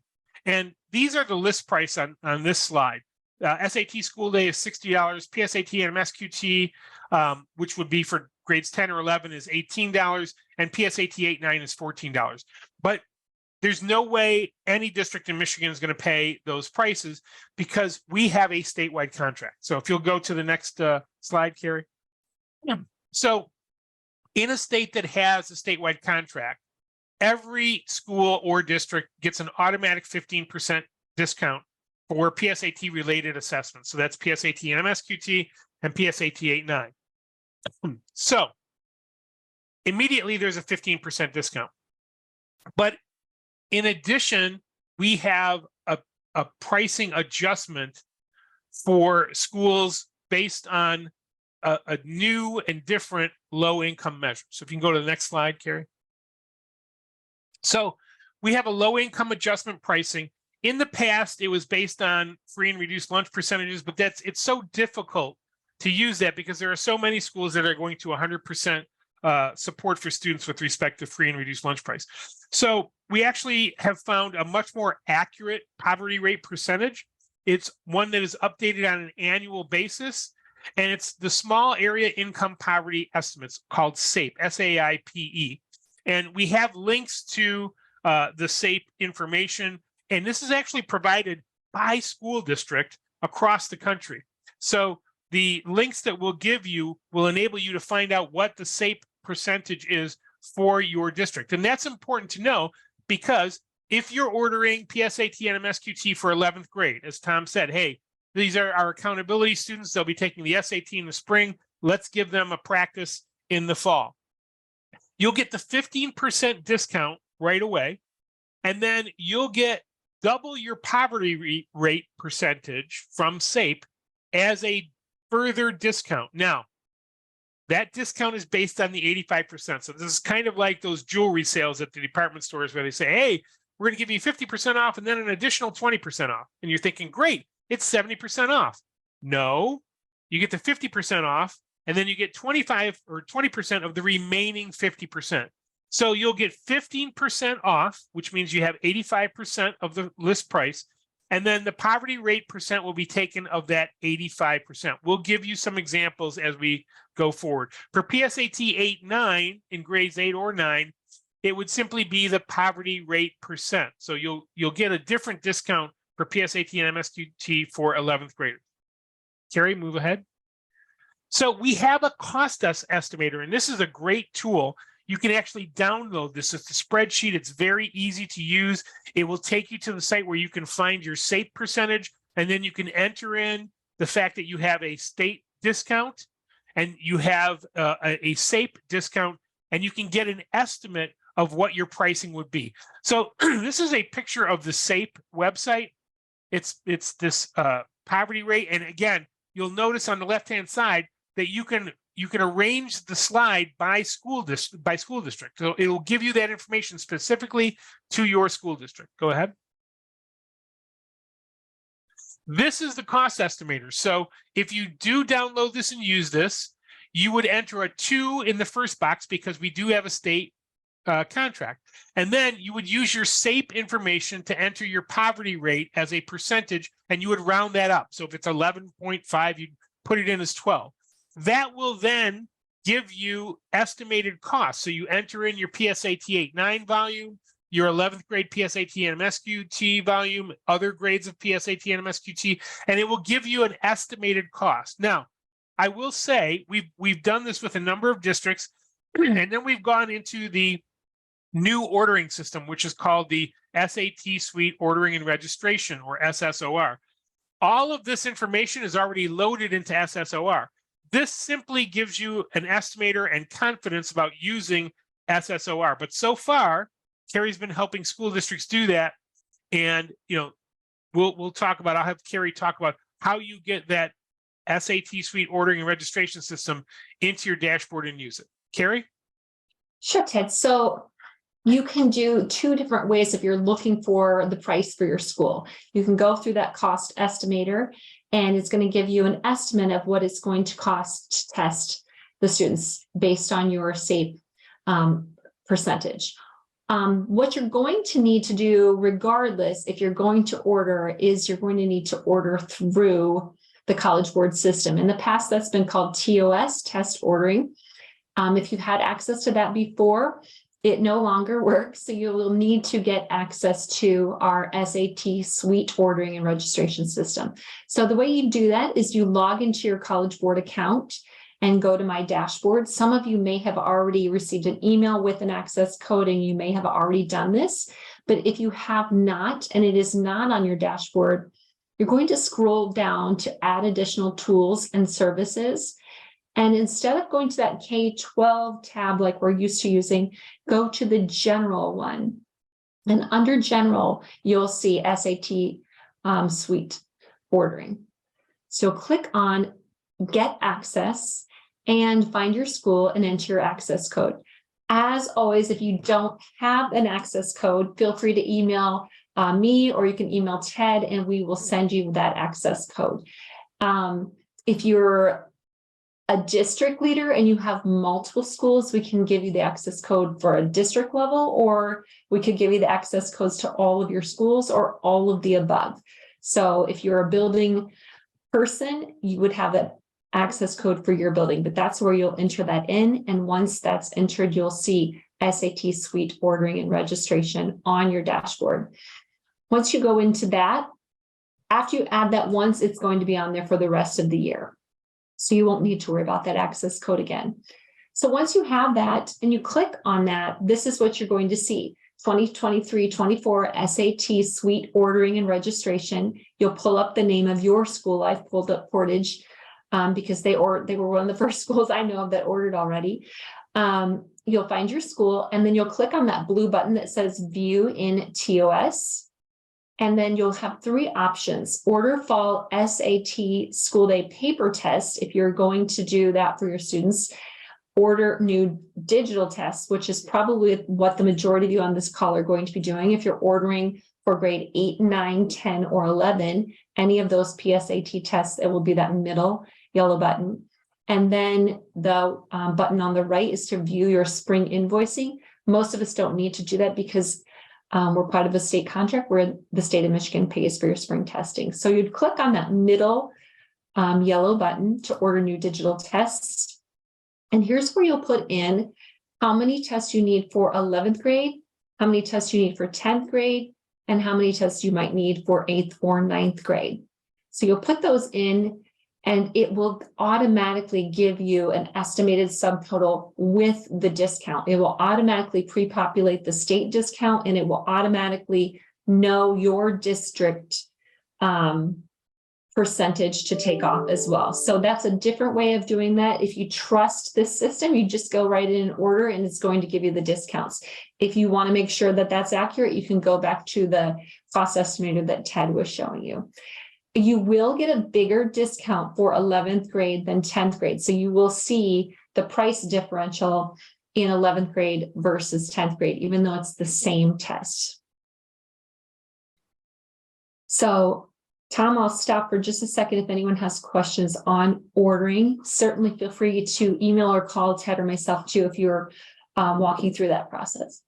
And these are the list price on this slide. SAT school day is $60, PSAT and MSQT, which would be for grades 10 or 11, is $18, and PSAT 8-9 is $14. But there's no way any district in Michigan is going to pay those prices because we have a statewide contract. So if you'll go to the next slide, Carrie. Yeah. So in a state that has a statewide contract, every school or district gets an automatic 15% discount for PSAT related assessments. So that's PSAT and MSQT and PSAT 8-9. So immediately there's a 15% discount. But in addition, we have a pricing adjustment for schools based on a new and different low income measure. So if you can go to the next slide, Carrie. So we have a low income adjustment pricing. In the past, it was based on free and reduced lunch percentages, but it's so difficult to use that because there are so many schools that are going to 100% support for students with respect to free and reduced lunch price. So we actually have found a much more accurate poverty rate percentage. It's one that is updated on an annual basis, and it's the small area income poverty estimates called SAPE, S-A-I-P-E. And we have links to the SAPE information, and this is actually provided by school district across the country. So the links that we'll give you will enable you to find out what the SAPE percentage is for your district. And that's important to know because if you're ordering PSAT and MSQT for 11th grade, as Tom said, hey, these are our accountability students. They'll be taking the SAT in the spring. Let's give them a practice in the fall. You'll get the 15% discount right away. And then you'll get double your poverty rate percentage from SAPE as a further discount. Now, that discount is based on the 85%. So this is kind of like those jewelry sales at the department stores where they say, hey, we're going to give you 50% off and then an additional 20% off. And you're thinking, great, it's 70% off. No, you get the 50% off and then you get 25 or 20% of the remaining 50%. So you'll get 15% off, which means you have 85% of the list price. And then the poverty rate percent will be taken of that 85%. We'll give you some examples as we go forward. For PSAT 8-9 in grades 8 or 9, it would simply be the poverty rate percent. So you'll get a different discount for PSAT and MSQT for 11th graders. Carrie, move ahead. So we have a cost estimator, and this is a great tool. You can actually download this. It's a spreadsheet. It's very easy to use. It will take you to the site where you can find your SAPE percentage, and then you can enter in the fact that you have a state discount and you have a SAPE discount, and you can get an estimate of what your pricing would be. So this is a picture of the SAPE website. It's this poverty rate. And again, you'll notice on the left-hand side that you can arrange the slide by school district. So it will give you that information specifically to your school district. Go ahead. This is the cost estimator. So if you do download this and use this, you would enter a 2 in the first box because we do have a state contract. And then you would use your SAPE information to enter your poverty rate as a percentage, and you would round that up. So if it's 11.5, you'd put it in as 12. That will then give you estimated costs. So you enter in your PSAT 8-9 volume, your 11th grade PSAT and MSQT volume, other grades of PSAT and MSQT, and it will give you an estimated cost. Now, I will say we've done this with a number of districts, and then we've gone into the new ordering system, which is called the SAT Suite Ordering and Registration, or SSOR. All of this information is already loaded into SSOR. This simply gives you an estimator and confidence about using SSOR. But so far, Carrie's been helping school districts do that. And we'll talk about, I'll have Carrie talk about how you get that SAT Suite Ordering and Registration system into your dashboard and use it. Carrie? Sure, Ted. So you can do 2 different ways if you're looking for the price for your school. You can go through that cost estimator, and it's going to give you an estimate of what it's going to cost to test the students based on your SAPE percentage. What you're going to need to do, regardless, if you're going to order, is you're going to need to order through the College Board system. In the past, that's been called TOS, test ordering. If you've had access to that before, it no longer works. So you will need to get access to our SAT Suite Ordering and Registration system. So the way you do that is you log into your College Board account and go to My Dashboard. Some of you may have already received an email with an access code, and you may have already done this. But if you have not, and it is not on your dashboard, you're going to scroll down to add additional tools and services. And instead of going to that K-12 tab like we're used to using, go to the general one. And under general, you'll see SAT Suite Ordering. So click on Get Access and find your school and enter your access code. As always, if you don't have an access code, feel free to email me, or you can email Ted and we will send you that access code. If you're a district leader and you have multiple schools, we can give you the access code for a district level, or we could give you the access codes to all of your schools, or all of the above. So if you're a building person, you would have an access code for your building, but that's where you'll enter that in. And once that's entered, you'll see SAT Suite Ordering and Registration on your dashboard. Once you go into that, after you add that once, it's going to be on there for the rest of the year. So you won't need to worry about that access code again. So once you have that and you click on that, this is what you're going to see. 2023-24 SAT Suite Ordering and Registration. You'll pull up the name of your school. I've pulled up Portage because they were one of the first schools I know of that ordered already. You'll find your school, and then you'll click on that blue button that says View in TOS. And then you'll have three options: order fall SAT school day paper test if you're going to do that for your students, order new digital tests, which is probably what the majority of you on this call are going to be doing. If you're ordering for grade 8, 9, 10, or 11, any of those PSAT tests, it will be that middle yellow button. And then the button on the right is to view your spring invoicing. Most of us don't need to do that because we're part of a state contract where the state of Michigan pays for your spring testing. So you'd click on that middle yellow button to order new digital tests. And here's where you'll put in how many tests you need for 11th grade, how many tests you need for 10th grade, and how many tests you might need for 8th or 9th grade. So you'll put those in, and it will automatically give you an estimated subtotal with the discount. It will automatically pre-populate the state discount, and it will automatically know your district percentage to take off as well. So that's a different way of doing that. If you trust this system, you just go right in and order, and it's going to give you the discounts. If you want to make sure that that's accurate, you can go back to the cost estimator that Ted was showing you. You will get a bigger discount for 11th grade than 10th grade. So you will see the price differential in 11th grade versus 10th grade, even though it's the same test. So Tom, I'll stop for just a second. If anyone has questions on ordering, certainly feel free to email or call Ted or myself too if you're walking through that process.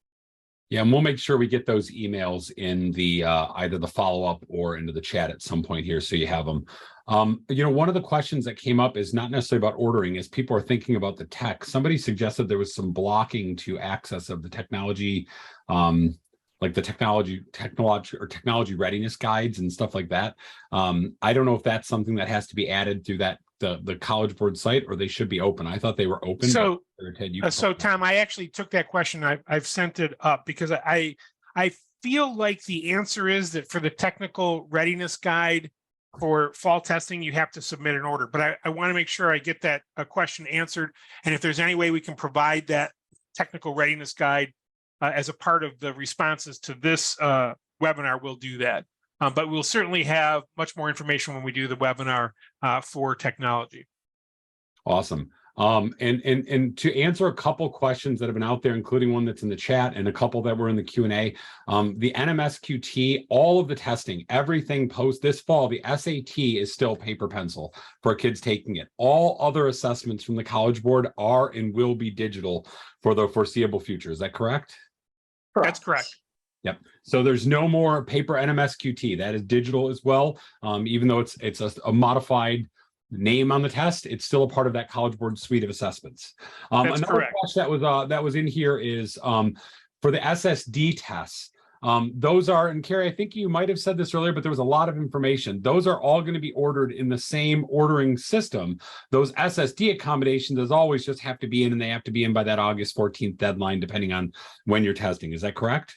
Yeah, and we'll make sure we get those emails in the either the follow-up or into the chat at some point here, so you have them. One of the questions that came up is not necessarily about ordering, as people are thinking about the tech. Somebody suggested there was some blocking to access of the technology, like the technology readiness guides and stuff like that. I don't know if that's something that has to be added through that the College Board site, or they should be open. I thought they were open. So, Ted, so Tom, I actually took that question. I've sent it up because I feel like the answer is that for the technical readiness guide for fall testing, you have to submit an order. But I want to make sure I get that question answered. And if there's any way we can provide that technical readiness guide as a part of the responses to this webinar, we'll do that. But we'll certainly have much more information when we do the webinar for technology. Awesome. And to answer a couple questions that have been out there, including one that's in the chat and a couple that were in the Q&A, the NMSQT, all of the testing, everything post this fall, the SAT is still paper pencil for kids taking it. All other assessments from the College Board are and will be digital for the foreseeable future. Is that correct? That's correct. Yep. So there's no more paper NMSQT. That is digital as well. Even though it's a modified name on the test, it's still a part of that College Board suite of assessments. That's another correct. question that was in here is for the SSD tests. Those are, and Carrie, I think you might have said this earlier, but there was a lot of information. Those are all going to be ordered in the same ordering system. Those SSD accommodations, as always, just have to be in, and they have to be in by that August 14th deadline, depending on when you're testing. Is that correct?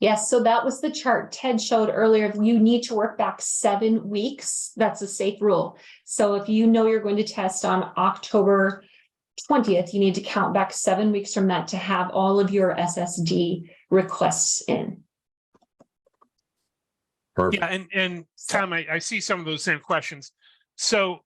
Yes, so that was the chart Ted showed earlier. You need to work back 7 weeks. That's a safe rule. So if you know you're going to test on October 20th, you need to count back 7 weeks from that to have all of your SSD requests in. Perfect. Yeah, and Tom, I see some of those same questions. So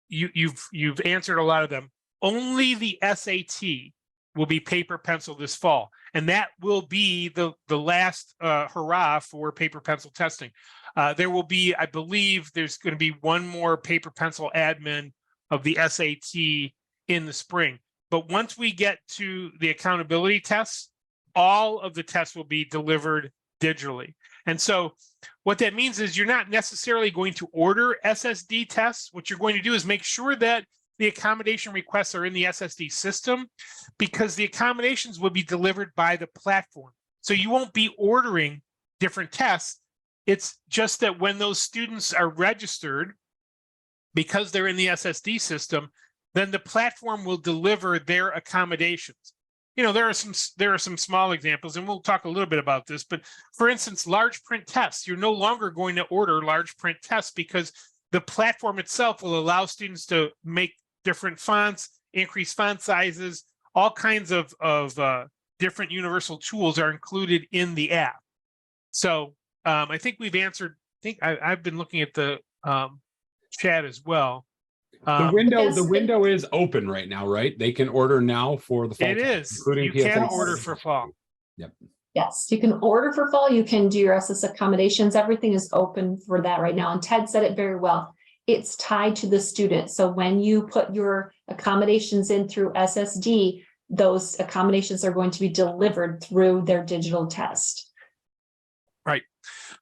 you've answered a lot of them. Only the SAT will be paper pencil this fall, and that will be the last hurrah for paper pencil testing. There will be, I believe, there's going to be one more paper pencil admin of the SAT in the spring. But once we get to the accountability tests, all of the tests will be delivered digitally. And so what that means is you're not necessarily going to order SSD tests. What you're going to do is make sure that the accommodation requests are in the SSD system, because the accommodations will be delivered by the platform. So you won't be ordering different tests. It's just that when those students are registered, because they're in the SSD system, then the platform will deliver their accommodations. You know, there are some small examples, and we'll talk a little bit about this, but for instance, large print tests, you're no longer going to order large print tests because the platform itself will allow students to make different fonts, increase font sizes, all kinds of different universal tools are included in the app. So I think we've answered, I think I've been looking at the chat as well. The Yes. window is open right now, right? They can order now for the fall. It test, is. including You PSAT. can order for fall. Yep. Yes, you can order for fall. You can do your SS accommodations. Everything is open for that right now. And Ted said it very well. It's tied to the student. So when you put your accommodations in through SSD, those accommodations are going to be delivered through their digital test. Right.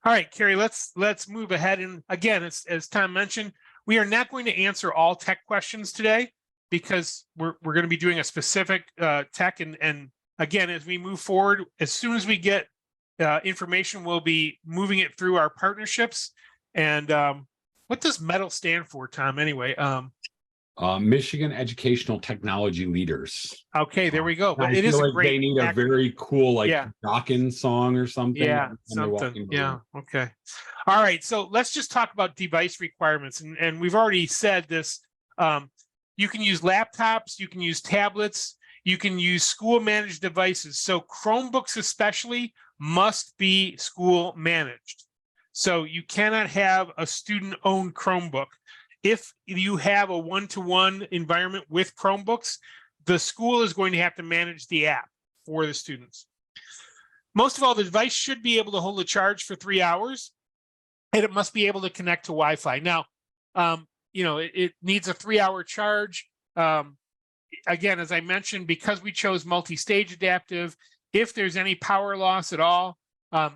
All right, Carrie, let's move ahead. And again, as Tom mentioned, we are not going to answer all tech questions today because we're going to be doing a specific tech. And again, as we move forward, as soon as we get information, we'll be moving it through our partnerships. And what does METAL stand for, Tom, anyway? Michigan Educational Technology Leaders. Okay, there we go. But I it is feel a like great they need a acronym. very cool, like, Yeah. Dawkins song or something. Yeah, when they walk something. in the Yeah. room. Okay. All right. So let's just talk about device requirements. And we've already said this. You can use laptops, you can use tablets, you can use school managed devices. So Chromebooks especially must be school managed. So you cannot have a student owned Chromebook. If you have a one-to-one environment with Chromebooks, the school is going to have to manage the app for the students. Most of all, the device should be able to hold a charge for 3 hours, and it must be able to connect to Wi-Fi. Now, it needs a 3-hour charge. Again, as I mentioned, because we chose multi-stage adaptive, if there's any power loss at all,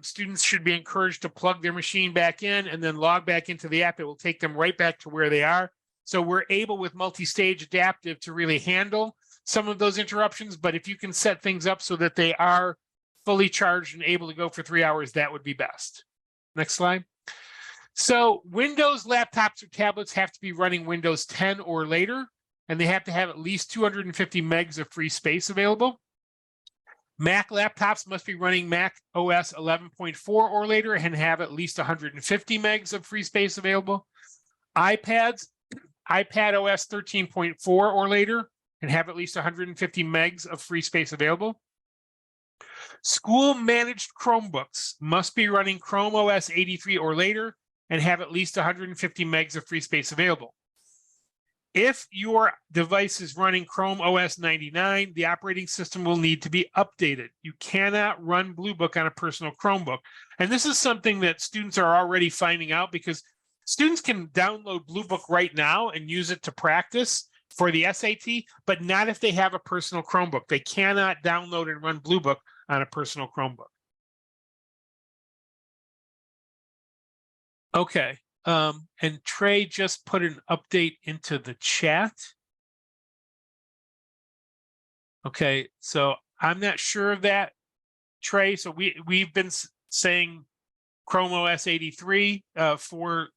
students should be encouraged to plug their machine back in and then log back into the app. It will take them right back to where they are. So we're able with multi-stage adaptive to really handle some of those interruptions. But if you can set things up so that they are fully charged and able to go for 3 hours, that would be best. Next slide. So Windows laptops or tablets have to be running Windows 10 or later, and they have to have at least 250 megs of free space available. Mac laptops must be running Mac OS 11.4 or later and have at least 150 megs of free space available. iPads, iPad OS 13.4 or later and have at least 150 megs of free space available. School managed Chromebooks must be running Chrome OS 83 or later and have at least 150 megs of free space available. If your device is running Chrome OS 99, the operating system will need to be updated. You cannot run Blue Book on a personal Chromebook. And this is something that students are already finding out because students can download Blue Book right now and use it to practice for the SAT, but not if they have a personal Chromebook. They cannot download and run Blue Book on a personal Chromebook. Okay. And Trey just put an update into the chat. Okay, so I'm not sure of that, Trey. So we've been saying Chrome OS 83 for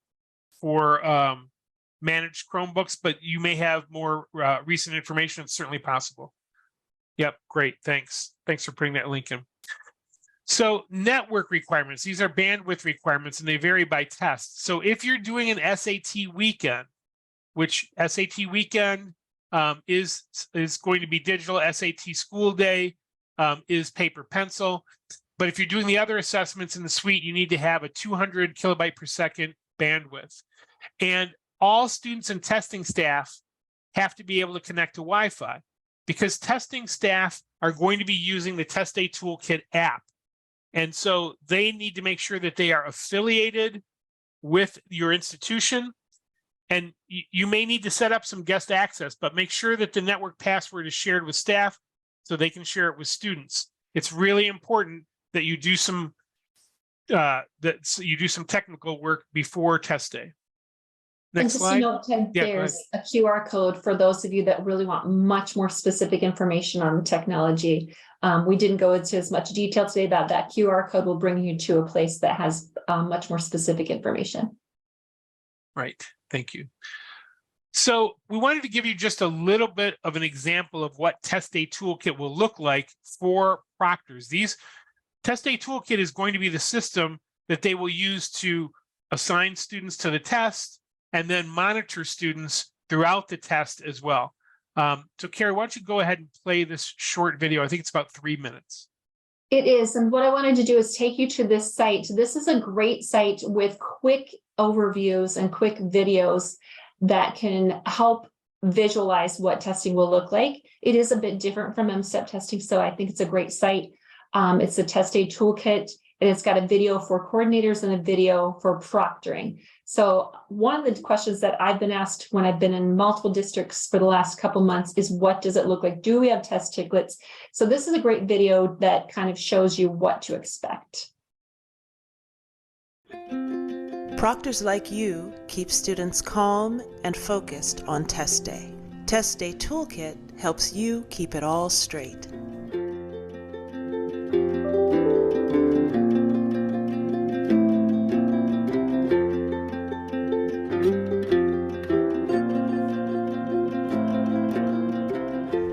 managed Chromebooks, but you may have more recent information. It's certainly possible. Yep, great. Thanks. Thanks for putting that link in. So network requirements, these are bandwidth requirements and they vary by test. So if you're doing an SAT weekend, which SAT weekend is going to be digital, SAT school day is paper pencil. But if you're doing the other assessments in the suite, you need to have a 200 kilobyte per second bandwidth. And all students and testing staff have to be able to connect to Wi-Fi because testing staff are going to be using the Test Day Toolkit app. And so they need to make sure that they are affiliated with your institution. And you may need to set up some guest access, but make sure that the network password is shared with staff so they can share it with students. It's really important that you do some technical work before test day. Next slide. And just to note, Ted, there's a QR code for those of you that really want much more specific information on technology. We didn't go into as much detail today about that. QR code will bring you to a place that has much more specific information. Right. Thank you. So we wanted to give you just a little bit of an example of what Test Day Toolkit will look like for proctors. These Test Day Toolkit is going to be the system that they will use to assign students to the test and then monitor students throughout the test as well. So Carrie, why don't you go ahead and play this short video? I think it's about 3 minutes. It is. And what I wanted to do is take you to this site. This is a great site with quick overviews and quick videos that can help visualize what testing will look like. It is a bit different from MSTEP testing, so I think it's a great site. It's a test aid toolkit, and it's got a video for coordinators and a video for proctoring. So one of the questions that I've been asked when I've been in multiple districts for the last couple months is, what does it look like? Do we have test ticklets? So this is a great video that kind of shows you what to expect. Proctors like you keep students calm and focused on test day. Test Day Toolkit helps you keep it all straight.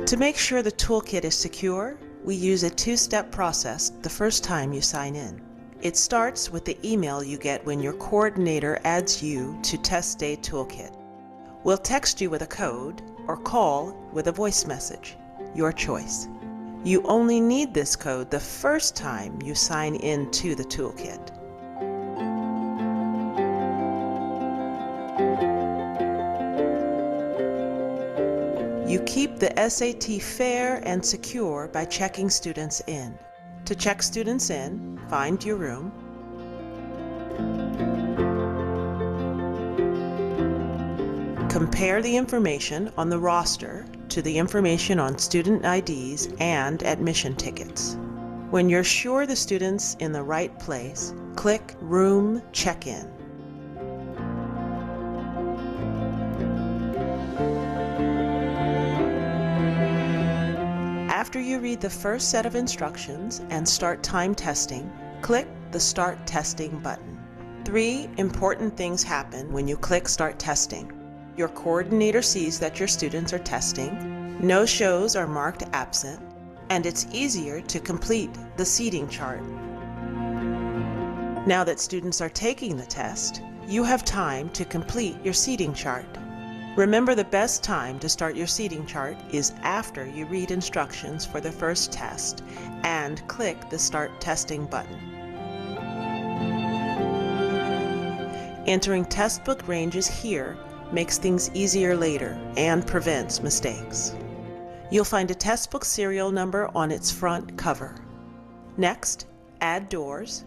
To make sure the toolkit is secure, we use a two-step process the first time you sign in. It starts with the email you get when your coordinator adds you to Test Day Toolkit. We'll text you with a code or call with a voice message, your choice. You only need this code the first time you sign in to the toolkit. You keep the SAT fair and secure by checking students in. To check students in, find your room. Compare the information on the roster to the information on student IDs and admission tickets. When you're sure the student's in the right place, click Room Check-in. After you read the first set of instructions and start time testing, click the Start Testing button. 3 important things happen when you click Start Testing. Your coordinator sees that your students are testing, no-shows are marked absent, and it's easier to complete the seating chart. Now that students are taking the test, you have time to complete your seating chart. Remember, the best time to start your seating chart is after you read instructions for the first test and click the Start Testing button. Entering test book ranges here makes things easier later and prevents mistakes. You'll find a test book serial number on its front cover. Next, add doors.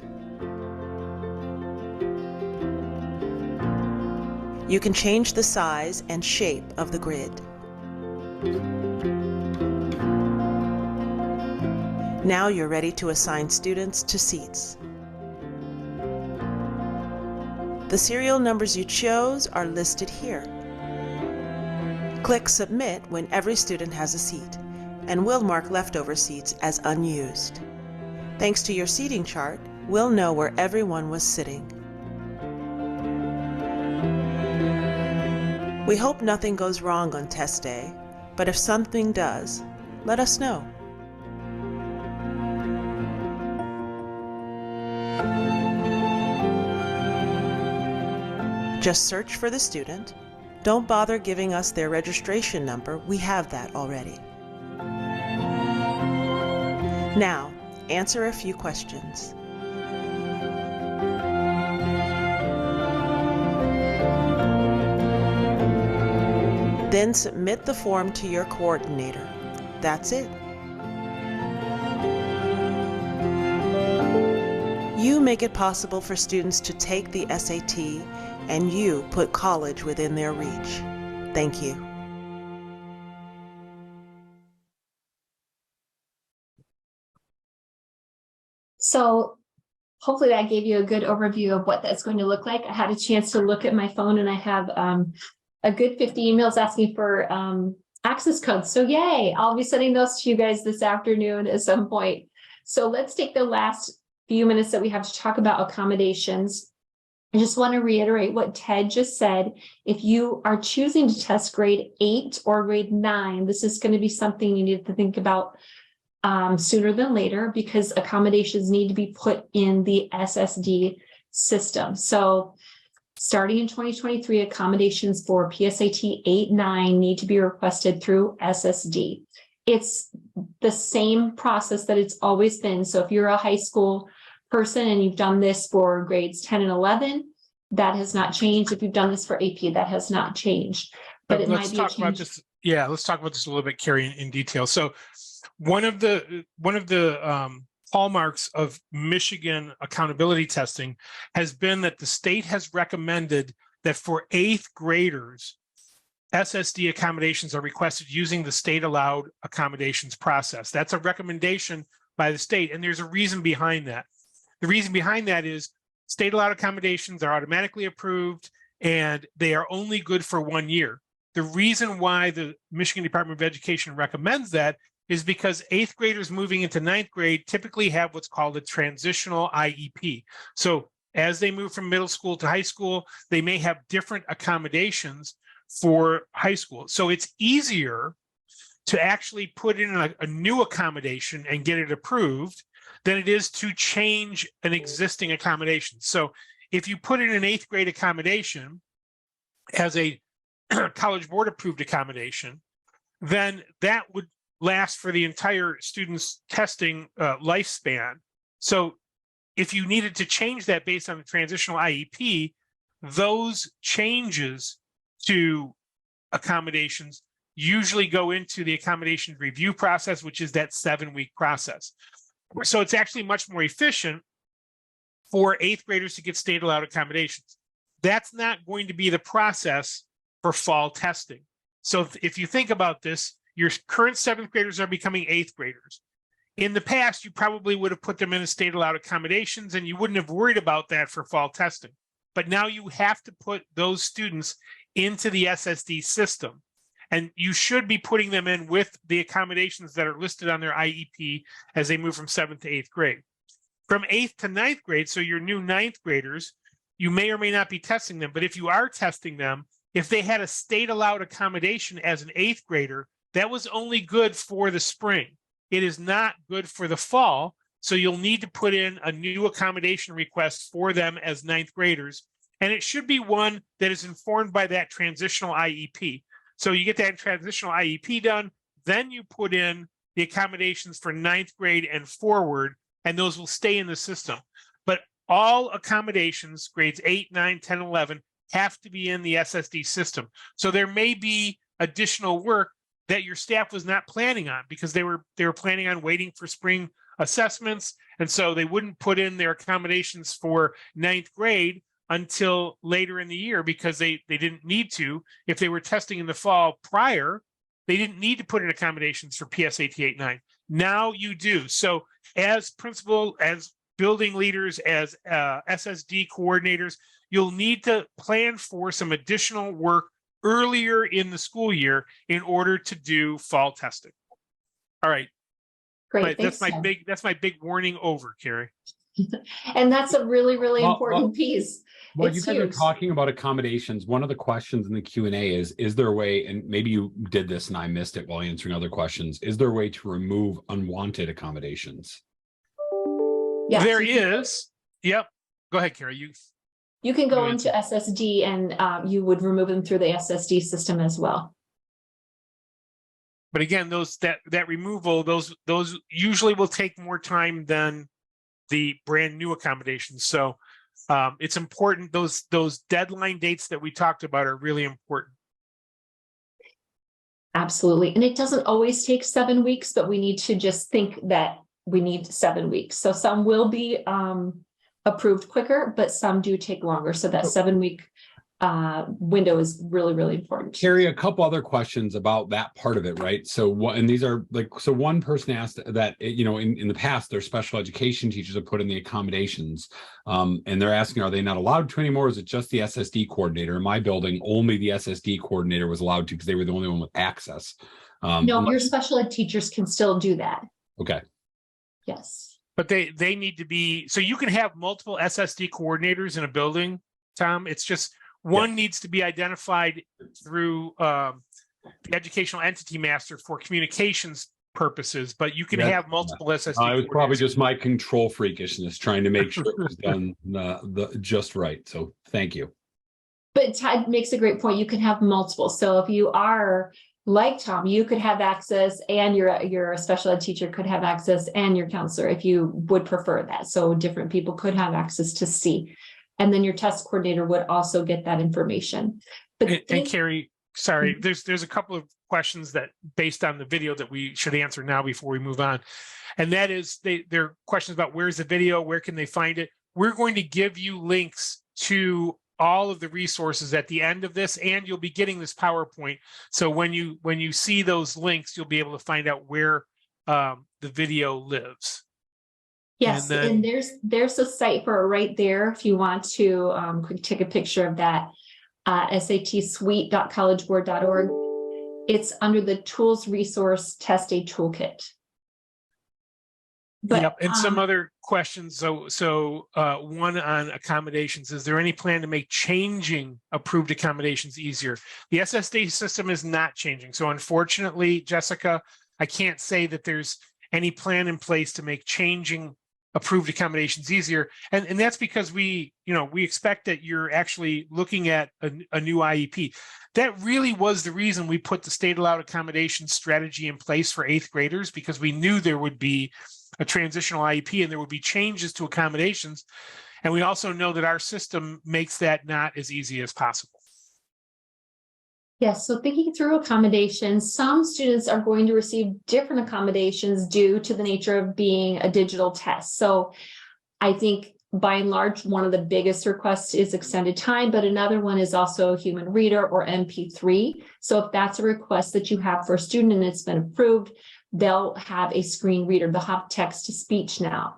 You can change the size and shape of the grid. Now you're ready to assign students to seats. The serial numbers you chose are listed here. Click Submit when every student has a seat, and we'll mark leftover seats as unused. Thanks to your seating chart, we'll know where everyone was sitting. We hope nothing goes wrong on test day, but if something does, let us know. Just search for the student. Don't bother giving us their registration number, we have that already. Now, answer a few questions. Then submit the form to your coordinator. That's it. You make it possible for students to take the SAT, and you put college within their reach. Thank you. So hopefully that gave you a good overview of what that's going to look like. I had a chance to look at my phone, and I have a good 50 emails asking for access codes. So yay, I'll be sending those to you guys this afternoon at some point. So let's take the last few minutes that we have to talk about accommodations. I just want to reiterate what Ted just said. If you are choosing to test grade 8 or grade 9, this is going to be something you need to think about sooner than later, because accommodations need to be put in the SSD system. So starting in 2023, accommodations for PSAT 8-9 need to be requested through SSD. it's the same process that it's always been. So if you're a high school person and you've done this for grades 10 and 11, that has not changed. If you've done this for AP, that has not changed. But it let's might be talk about this. Yeah, let's talk about this a little bit, Carrie, in detail. So one of the hallmarks of Michigan accountability testing has been that the state has recommended that for 8th graders, SSD accommodations are requested using the state allowed accommodations process. That's a recommendation by the state, and there's a reason behind that. The reason behind that is state allowed accommodations are automatically approved and they are only good for 1 year. The reason why the Michigan Department of Education recommends that is because 8th graders moving into 9th grade typically have what's called a transitional IEP. So as they move from middle school to high school, they may have different accommodations for high school. So it's easier to actually put in a new accommodation and get it approved than it is to change an existing accommodation. So if you put in an 8th grade accommodation as a College Board approved accommodation, then that would last for the entire student's testing lifespan. So if you needed to change that based on the transitional IEP, those changes to accommodations usually go into the accommodation review process, which is that 7-week process. So it's actually much more efficient for 8th graders to get state allowed accommodations. That's not going to be the process for fall testing. So if you think about this, your current 7th graders are becoming 8th graders. In the past, you probably would have put them in a state allowed accommodations and you wouldn't have worried about that for fall testing. But now you have to put those students into the SSD system. And you should be putting them in with the accommodations that are listed on their IEP as they move from 7th to 8th grade. From 8th to 9th grade, so your new 9th graders, you may or may not be testing them. But if you are testing them, if they had a state allowed accommodation as an 8th grader, that was only good for the spring. It is not good for the fall. So you'll need to put in a new accommodation request for them as 9th graders. And it should be one that is informed by that transitional IEP. So you get that transitional IEP done, then you put in the accommodations for 9th grade and forward, and those will stay in the system. But all accommodations, grades 8, 9, 10, 11, have to be in the SSD system. So there may be additional work that your staff was not planning on because they were planning on waiting for spring assessments. And so they wouldn't put in their accommodations for 9th grade until later in the year because they didn't need to. If they were testing in the fall prior, they didn't need to put in accommodations for PSAT 8, 9. Now you do. So as principal, as building leaders, as SSD coordinators, you'll need to plan for some additional work earlier in the school year in order to do fall testing. All right. Great. That's my big warning over, Carrie. And that's a really, really important piece. Well, It's you guys huge. are talking about accommodations. One of the questions in the Q&A is there a way, and maybe you did this and I missed it while answering other questions, is there a way to remove unwanted accommodations? Yes, There you can- is. Yep. Go ahead, Carrie. You can go Go into SSD and you would remove them through the SSD system as well. But again, that removal, those usually will take more time than the brand new accommodations. So it's important. Those deadline dates that we talked about are really important. Absolutely. And it doesn't always take 7 weeks, but we need to just think that we need 7 weeks. So some will be approved quicker, but some do take longer. So that 7-week window is really, really important. Carrie, a couple other questions about that part of it, right? So, and these are like, so one person asked that, you know, in the past, their special education teachers have put in the accommodations, and they're asking, are they not allowed to anymore? Is it just the SSD coordinator? In my building, only the SSD coordinator was allowed to because they were the only one with access. No, your special ed teachers can still do that. Okay. Yes. But they need to be, so you can have multiple SSD coordinators in a building, Tom. It's just one needs to be identified through the educational entity master for communications purposes, but you can have multiple SSD. It was probably just my control freakishness trying to make sure it was done just right. So thank you. But Todd makes a great point. You can have multiple. So if you are like Tom, you could have access, and your special ed teacher could have access, and your counselor if you would prefer that. So different people could have access to see. And then your test coordinator would also get that information. But and Carrie, sorry, there's a couple of questions that based on the video that we should answer now before we move on. And that is, they're questions about where's the video, where can they find it? We're going to give you links to all of the resources at the end of this, and you'll be getting this PowerPoint. So when you see those links, you'll be able to find out where the video lives. Yes, and there's a site for it right there if you want to take a picture of that. SATsuite.collegeboard.org. It's under the tools resource test aid toolkit. But, yep, and some other questions. So one on accommodations. Is there any plan to make changing approved accommodations easier? The SSD system is not changing. So unfortunately, Jessica, I can't say that there's any plan in place to make changing approved accommodations easier. And that's because we expect that you're actually looking at a new IEP. That really was the reason we put the state allowed accommodation strategy in place for 8th graders, because we knew there would be a transitional IEP and there would be changes to accommodations. And we also know that our system makes that not as easy as possible. Yes, so thinking through accommodations, some students are going to receive different accommodations due to the nature of being a digital test. So I think by and large, one of the biggest requests is extended time, but another one is also human reader or MP3. So if that's a request that you have for a student and it's been approved, they'll have a screen reader. They'll have text to speech now.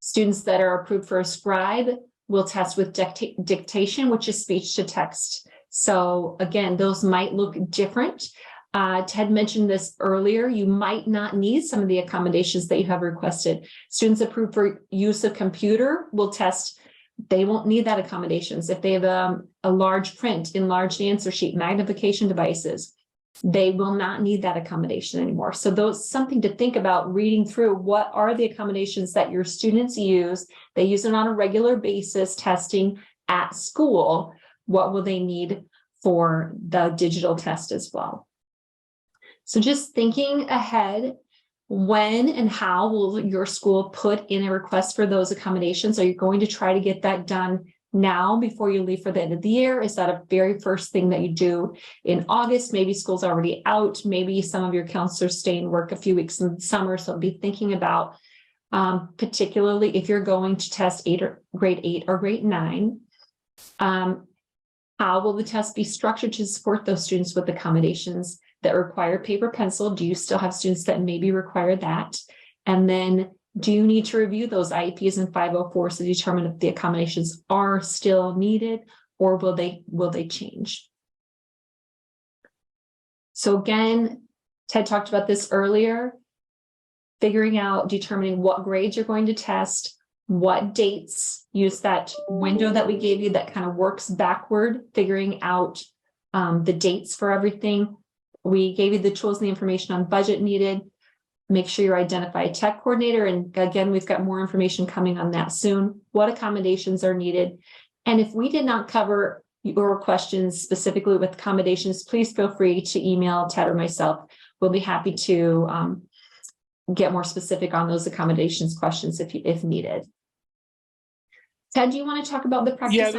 Students that are approved for a scribe will test with dictation, which is speech to text. So again, those might look different. Ted mentioned this earlier. You might not need some of the accommodations that you have requested. Students approved for use of computer will test. They won't need that accommodations. If they have a large print, enlarged answer sheet, magnification devices, they will not need that accommodation anymore. So those something to think about reading through. What are the accommodations that your students use? They use it on a regular basis, testing at school. What will they need for the digital test as well? So just thinking ahead, when and how will your school put in a request for those accommodations? Are you going to try to get that done now before you leave for the end of the year? Is that a very first thing that you do in August? Maybe school's already out. Maybe some of your counselors stay and work a few weeks in the summer. So be thinking about, particularly if you're going to test grade 8 or grade 9, how will the test be structured to support those students with accommodations that require paper pencil? Do you still have students that maybe require that? And then do you need to review those IEPs and 504s to determine if the accommodations are still needed, or will they change? So again, Ted talked about this earlier, determining what grades you're going to test, what dates, use that window that we gave you that kind of works backward, figuring out the dates for everything. We gave you the tools and the information on budget needed. Make sure you identify a tech coordinator. And again, we've got more information coming on that soon. What accommodations are needed? And if we did not cover your questions specifically with accommodations, please feel free to email Ted or myself. We'll be happy to get more specific on those accommodations questions if needed. Ted, do you want to talk about the practice? Yeah,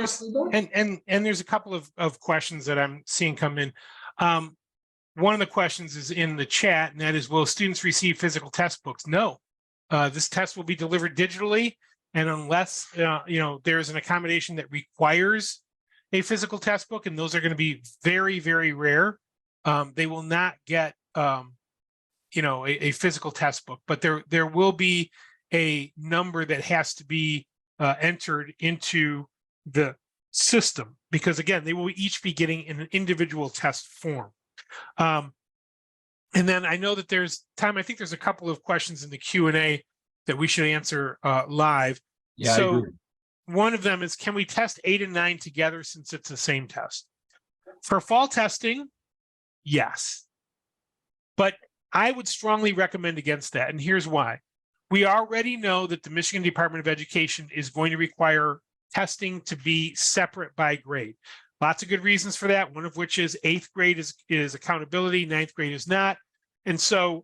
there's a couple of questions that I'm seeing come in. One of the questions is in the chat, and that is, will students receive physical test books? No, this test will be delivered digitally, and unless there's an accommodation that requires a physical test book, and those are going to be very, very rare, they will not get a physical test book. But there will be a number that has to be entered into the system, because again, they will each be getting an individual test form. And then I know that there's time. I think there's a couple of questions in the Q&A that we should answer live. Yeah, so I agree. One of them is, can we test 8 and 9 together since it's the same test? For fall testing, yes. But I would strongly recommend against that. And here's why. We already know that the Michigan Department of Education is going to require testing to be separate by grade. Lots of good reasons for that, one of which is 8th grade is accountability, 9th grade is not. And so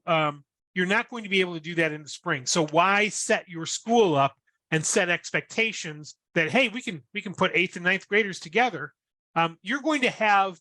you're not going to be able to do that in the spring. So why set your school up and set expectations that, hey, we can put 8th and 9th graders together? You're going to have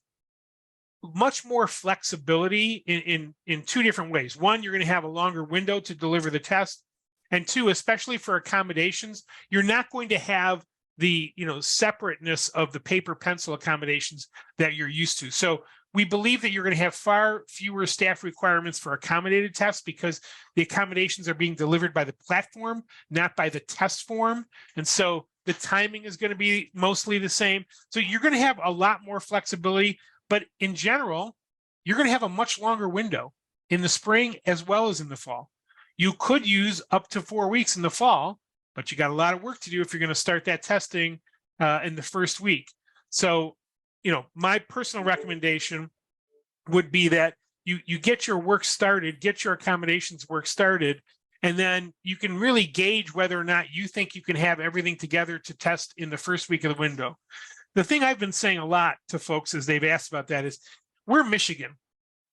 much more flexibility in two different ways. One, you're going to have a longer window to deliver the test. And two, especially for accommodations, you're not going to have the separateness of the paper pencil accommodations that you're used to. So we believe that you're going to have far fewer staff requirements for accommodated tests because the accommodations are being delivered by the platform, not by the test form. And so the timing is going to be mostly the same. So you're going to have a lot more flexibility, but in general, you're going to have a much longer window in the spring as well as in the fall. You could use up to 4 weeks in the fall, but you got a lot of work to do if you're going to start that testing in the first week. So, my personal recommendation would be that you get your work started, get your accommodations work started, and then you can really gauge whether or not you think you can have everything together to test in the first week of the window. The thing I've been saying a lot to folks as they've asked about that is we're Michigan,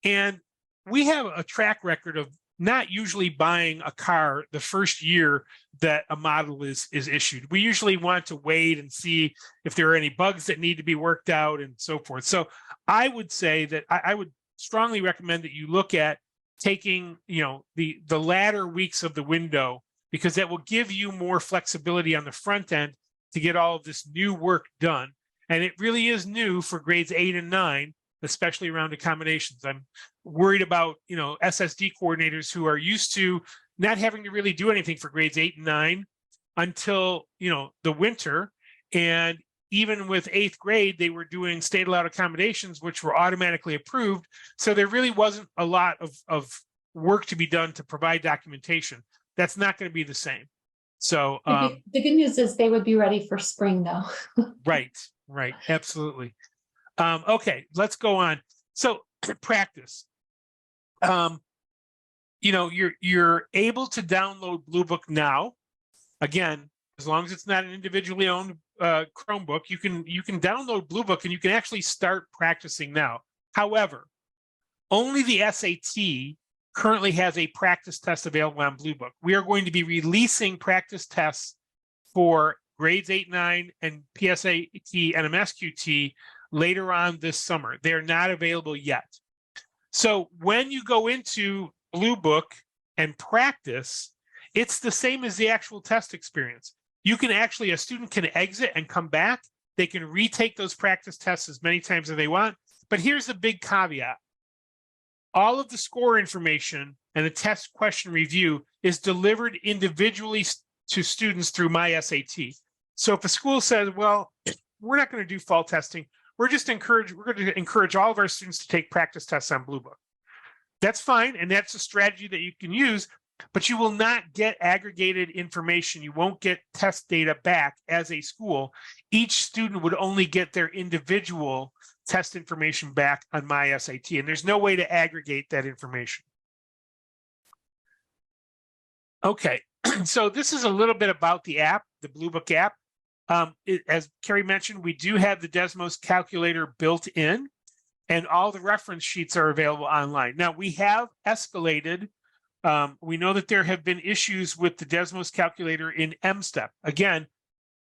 and we have a track record of not usually buying a car the first year that a model is issued. We usually want to wait and see if there are any bugs that need to be worked out and so forth. So I would say that I would strongly recommend that you look at taking, the latter weeks of the window, because that will give you more flexibility on the front end to get all of this new work done. And it really is new for grades 8 and 9, especially around accommodations. I'm worried about, SSD coordinators who are used to not having to really do anything for grades 8 and 9 until, the winter. And even with 8th grade, they were doing state allowed accommodations, which were automatically approved. So there really wasn't a lot of work to be done to provide documentation. That's not going to be the same. So the good news is they would be ready for spring though. Right. Absolutely. Okay, let's go on. So practice. You're able to download Blue Book now. Again, as long as it's not an individually owned Chromebook, you can download Blue Book and you can actually start practicing now. However, only the SAT currently has a practice test available on Blue Book. We are going to be releasing practice tests for grades 8, 9, and PSAT and MSQT later on this summer. They're not available yet. So when you go into Blue Book and practice, it's the same as the actual test experience. You can actually, a student can exit and come back. They can retake those practice tests as many times as they want. But here's the big caveat. All of the score information and the test question review is delivered individually to students through MySAT. So if a school says, well, we're not going to do fall testing, we're going to encourage all of our students to take practice tests on Blue Book. That's fine, and that's a strategy that you can use, but you will not get aggregated information. You won't get test data back as a school. Each student would only get their individual test information back on MySAT, and there's no way to aggregate that information. Okay, so this is a little bit about the app, the Blue Book app. As Carrie mentioned, we do have the Desmos calculator built in, and all the reference sheets are available online. Now, we have escalated. We know that there have been issues with the Desmos calculator in MSTEP. Again,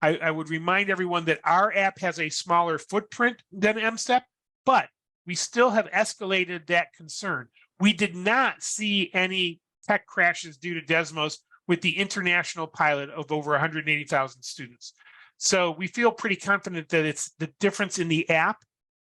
I would remind everyone that our app has a smaller footprint than MSTEP, but we still have escalated that concern. We did not see any tech crashes due to Desmos with the international pilot of over 180,000 students. So we feel pretty confident that it's the difference in the app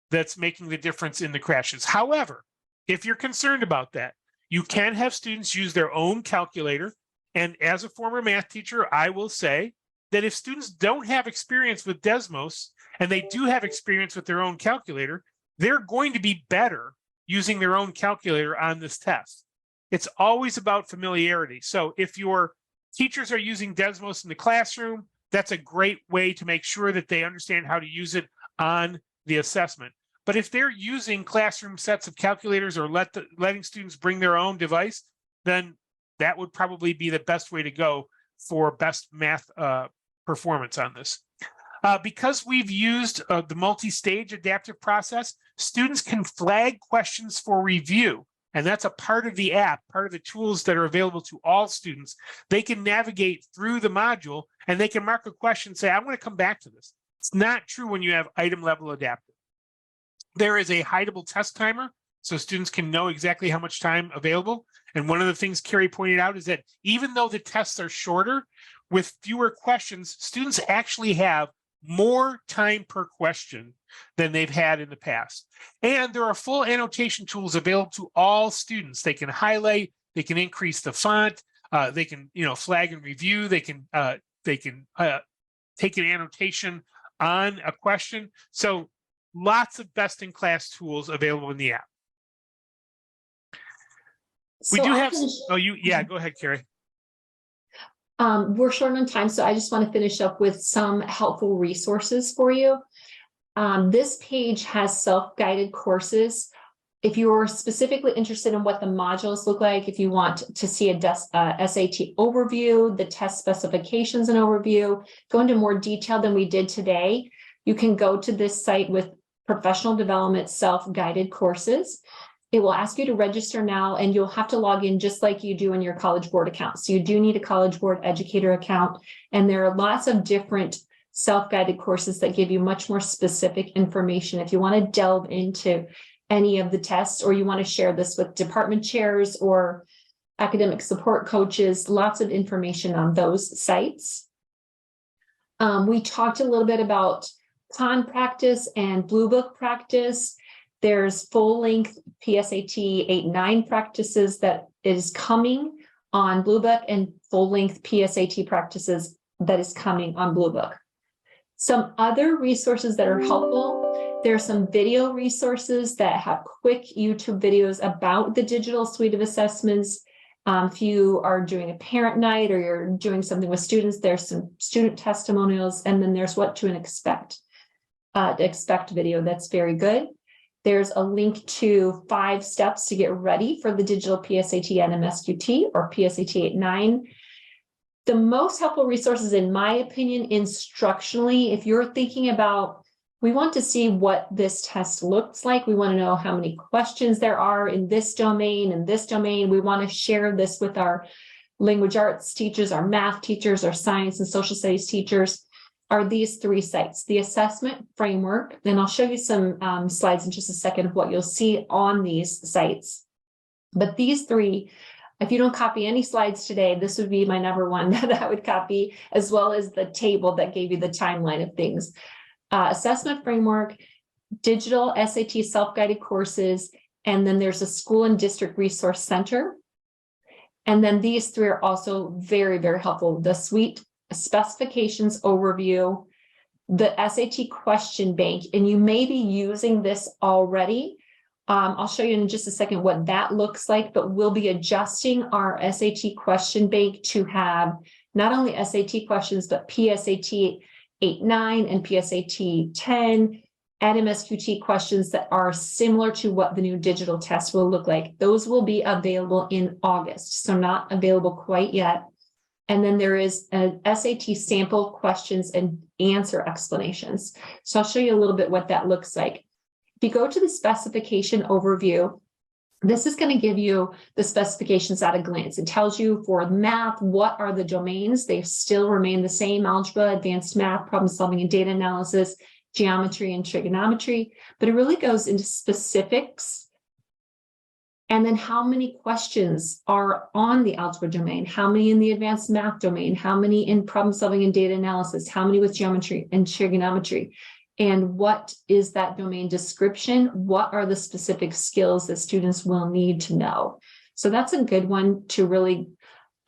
that's making the difference in the crashes. However, if you're concerned about that, you can have students use their own calculator. And as a former math teacher, I will say that if students don't have experience with Desmos and they do have experience with their own calculator, they're going to be better using their own calculator on this test. It's always about familiarity. So if your teachers are using Desmos in the classroom, that's a great way to make sure that they understand how to use it on the assessment. But if they're using classroom sets of calculators or letting students bring their own device, then that would probably be the best way to go for best math performance on this. Because we've used the multi-stage adaptive process, students can flag questions for review. And that's a part of the app, part of the tools that are available to all students. They can navigate through the module and they can mark a question and say, I'm going to come back to this. It's not true when you have item level adaptive. There is a hideable test timer, so students can know exactly how much time available. And one of the things Carrie pointed out is that even though the tests are shorter, with fewer questions, students actually have more time per question than they've had in the past. And there are full annotation tools available to all students. They can highlight, they can increase the font, they can, flag and review, they can take an annotation on a question. So lots of best-in-class tools available in the app. We do have, go ahead, Carrie. We're short on time, so I just want to finish up with some helpful resources for you. This page has self-guided courses. If you're specifically interested in what the modules look like, if you want to see a SAT overview, the test specifications and overview, go into more detail than we did today, you can go to this site with professional development self-guided courses. It will ask you to register now, and you'll have to log in just like you do in your College Board account. So you do need a College Board educator account, and there are lots of different self-guided courses that give you much more specific information. If you want to delve into any of the tests, or you want to share this with department chairs or academic support coaches, lots of information on those sites. We talked a little bit about Khan practice and Blue Book practice. There's full-length PSAT 8-9 practices that is coming on Blue Book, and full-length PSAT practices that is coming on Blue Book. Some other resources that are helpful, there are some video resources that have quick YouTube videos about the digital suite of assessments. If you are doing a parent night or you're doing something with students, there's some student testimonials, and then there's what to expect video that's very good. There's a link to 5 steps to get ready for the digital PSAT and MSQT or PSAT 8-9. The most helpful resources, in my opinion, instructionally, if you're thinking about, we want to see what this test looks like. We want to know how many questions there are in this domain and this domain. We want to share this with our language arts teachers, our math teachers, our science and social studies teachers. Are these 3 sites, the assessment framework, and I'll show you some slides in just a second of what you'll see on these sites. But these 3, if you don't copy any slides today, this would be my number 1 that I would copy, as well as the table that gave you the timeline of things. Assessment framework, digital SAT self-guided courses, and then there's a school and district resource center. And then these 3 are also very, very helpful. The suite specifications overview, the SAT question bank, and you may be using this already. I'll show you in just a second what that looks like, but we'll be adjusting our SAT question bank to have not only SAT questions, but PSAT 8-9 and PSAT 10 and MSQT questions that are similar to what the new digital test will look like. Those will be available in August, so not available quite yet. And then there is an SAT sample questions and answer explanations. So I'll show you a little bit what that looks like. If you go to the specification overview, this is going to give you the specifications at a glance. It tells you for math, what are the domains? They still remain the same: algebra, advanced math, problem solving and data analysis, geometry and trigonometry, but it really goes into specifics. And then how many questions are on the algebra domain, how many in the advanced math domain, how many in problem solving and data analysis, how many with geometry and trigonometry, and what is that domain description? What are the specific skills that students will need to know? So that's a good one to really,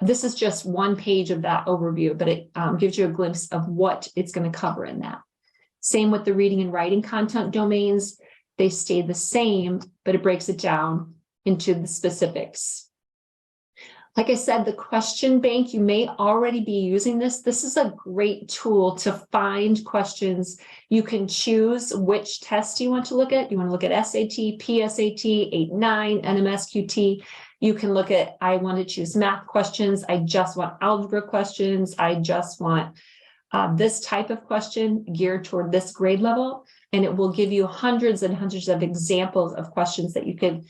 this is just 1 page of that overview, but it gives you a glimpse of what it's going to cover in that. Same with the reading and writing content domains. They stay the same, but it breaks it down into the specifics. Like I said, the question bank, you may already be using this. This is a great tool to find questions. You can choose which test you want to look at. You want to look at SAT, PSAT, 8-9, and MSQT. You can look at, I want to choose math questions. I just want algebra questions. I just want this type of question geared toward this grade level, and it will give you hundreds and hundreds of examples of questions that you could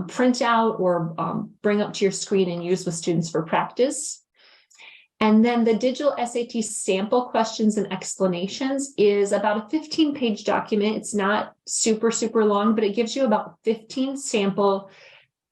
print out or bring up to your screen and use with students for practice. And then the digital SAT sample questions and explanations is about a 15-page document. It's not super, super long, but it gives you about 15 sample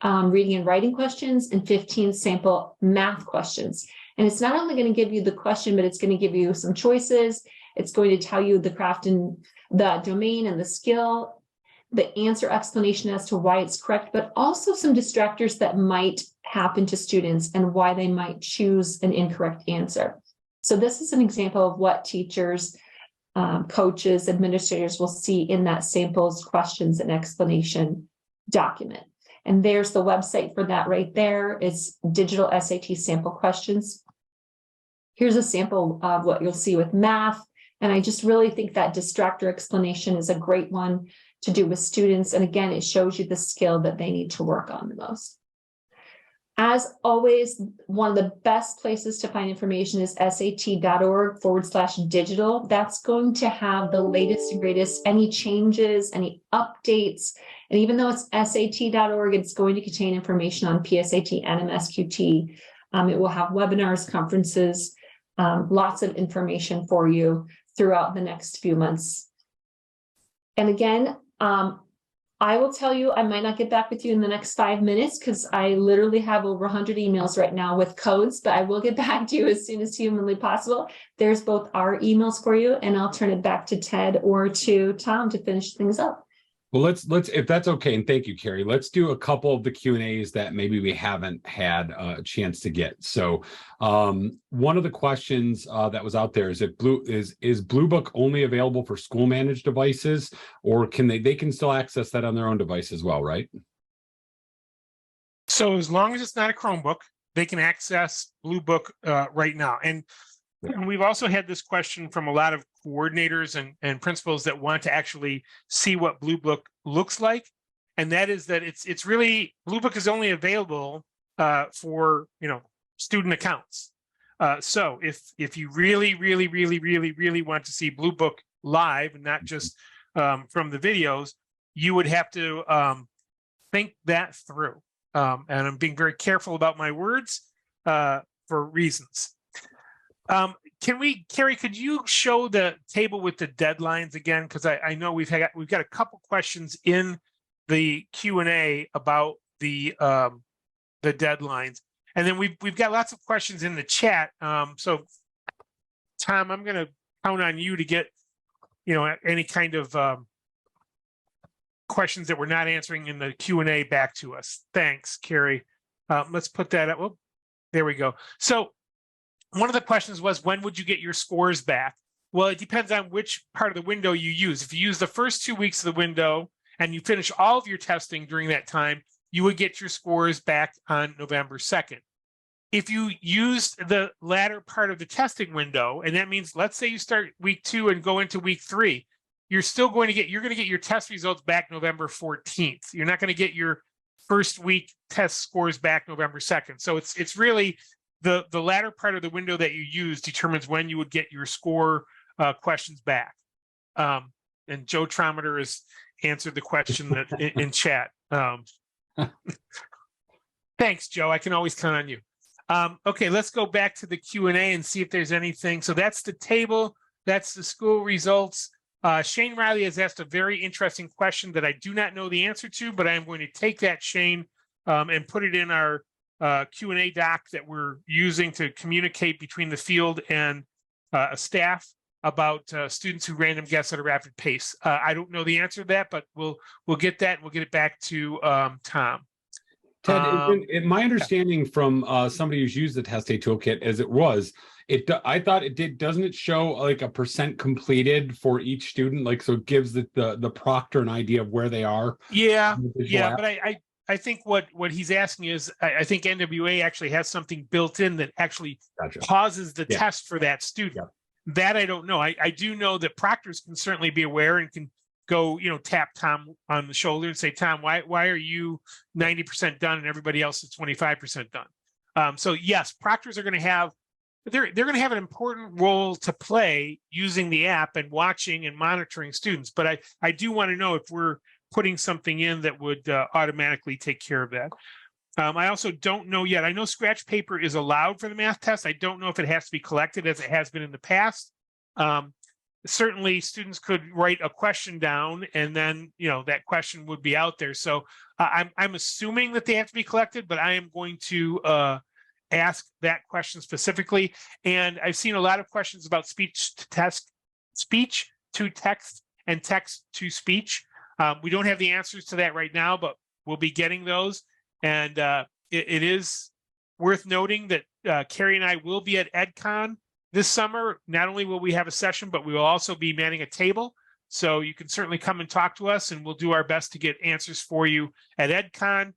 reading and writing questions and 15 sample math questions. And it's not only going to give you the question, but it's going to give you some choices. It's going to tell you the craft and the domain and the skill, the answer explanation as to why it's correct, but also some distractors that might happen to students and why they might choose an incorrect answer. So this is an example of what teachers, coaches, administrators will see in that samples, questions, and explanation document. And there's the website for that right there. It's digital SAT sample questions. Here's a sample of what you'll see with math. And I just really think that distractor explanation is a great one to do with students. And again, it shows you the skill that they need to work on the most. As always, one of the best places to find information is sat.org/digital. That's going to have the latest and greatest, any changes, any updates. And even though it's sat.org, it's going to contain information on PSAT and MSQT. It will have webinars, conferences, lots of information for you throughout the next few months. And again, I will tell you, I might not get back with you in the next 5 minutes because I literally have over 100 emails right now with codes, but I will get back to you as soon as humanly possible. There's both our emails for you, and I'll turn it back to Ted or to Tom to finish things up. Well, let's if that's okay, and thank you, Carrie. Let's do a couple of the Q&As that maybe we haven't had a chance to get. So, one of the questions that was out there is is Blue Book only available for school managed devices, or can they can still access that on their own device as well, right? So as long as it's not a Chromebook, they can access Blue Book right now. And we've also had this question from a lot of coordinators and principals that want to actually see what Blue Book looks like. And that is that it's really, Blue Book is only available for, student accounts. So if you really want to see Blue Book live and not just from the videos, you would have to think that through. And I'm being very careful about my words for reasons. Carrie, could you show the table with the deadlines again? Because I know we've got a couple questions in the Q&A about the deadlines, and then we've got lots of questions in the chat. So, Tom, I'm going to count on you to get any kind of questions that we're not answering in the Q&A back to us. Thanks, Carrie. Let's put that up. Oh, there we go. So, one of the questions was, when would you get your scores back? Well, it depends on which part of the window you use. If you use the first 2 weeks of the window and you finish all of your testing during that time, you would get your scores back on November 2nd. If you used the latter part of the testing window, and that means, let's say you start week 2 and go into week 3, you're going to get your test results back November 14th. You're not going to get your first week test scores back November 2nd. So it's really the latter part of the window that you use determines when you would get your score questions back. And Joe Trometer has answered the question that in chat. Thanks, Joe. I can always count on you. Okay, let's go back to the Q&A and see if there's anything. So that's the table. That's the school results. Shane Riley has asked a very interesting question that I do not know the answer to, but I am going to take that, Shane, and put it in our Q&A doc that we're using to communicate between the field and staff about students who random guess at a rapid pace. I don't know the answer to that, but we'll get that and we'll get it back to Tom. Ted, my understanding from somebody who's used the test day toolkit as it was, I thought it did, doesn't it show like a % completed for each student? Like, so it gives the proctor an idea of where they are. Yeah, but I think what he's asking is, I think NWA actually has something built in that actually pauses the test for that student. Yeah. That I don't know. I do know that proctors can certainly be aware and can go, tap Tom on the shoulder and say, Tom, why are you 90% done and everybody else is 25% done? So yes, proctors are going to have they're going to have an important role to play using the app and watching and monitoring students. But I do want to know if we're putting something in that would automatically take care of that. I also don't know yet. I know scratch paper is allowed for the math test. I don't know if it has to be collected as it has been in the past. Certainly students could write a question down and then, that question would be out there. So I'm assuming that they have to be collected, but I am going to ask that question specifically. And I've seen a lot of questions about speech to text, speech to text, and text to speech. We don't have the answers to that right now, but we'll be getting those. And it is worth noting that Carrie and I will be at EdCon this summer. Not only will we have a session, but we will also be manning a table. So you can certainly come and talk to us, and we'll do our best to get answers for you at EdCon.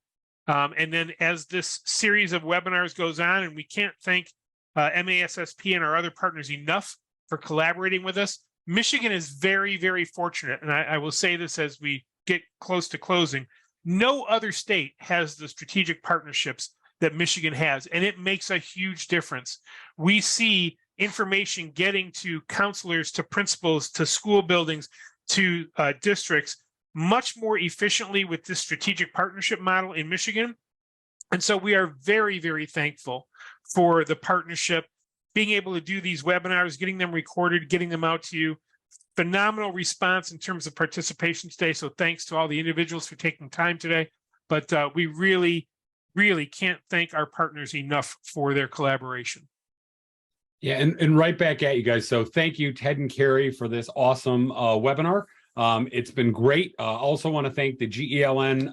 And then as this series of webinars goes on, and we can't thank MASSP and our other partners enough for collaborating with us. Michigan is very, very fortunate. And I will say this as we get close to closing. No other state has the strategic partnerships that Michigan has, and it makes a huge difference. We see information getting to counselors, to principals, to school buildings, to districts much more efficiently with this strategic partnership model in Michigan. And so we are very, very thankful for the partnership, being able to do these webinars, getting them recorded, getting them out to you. Phenomenal response in terms of participation today. So thanks to all the individuals for taking time today. But we really, really can't thank our partners enough for their collaboration. Yeah, and right back at you guys. So thank you, Ted and Carrie, for this awesome webinar. It's been great. Also want to thank the GELN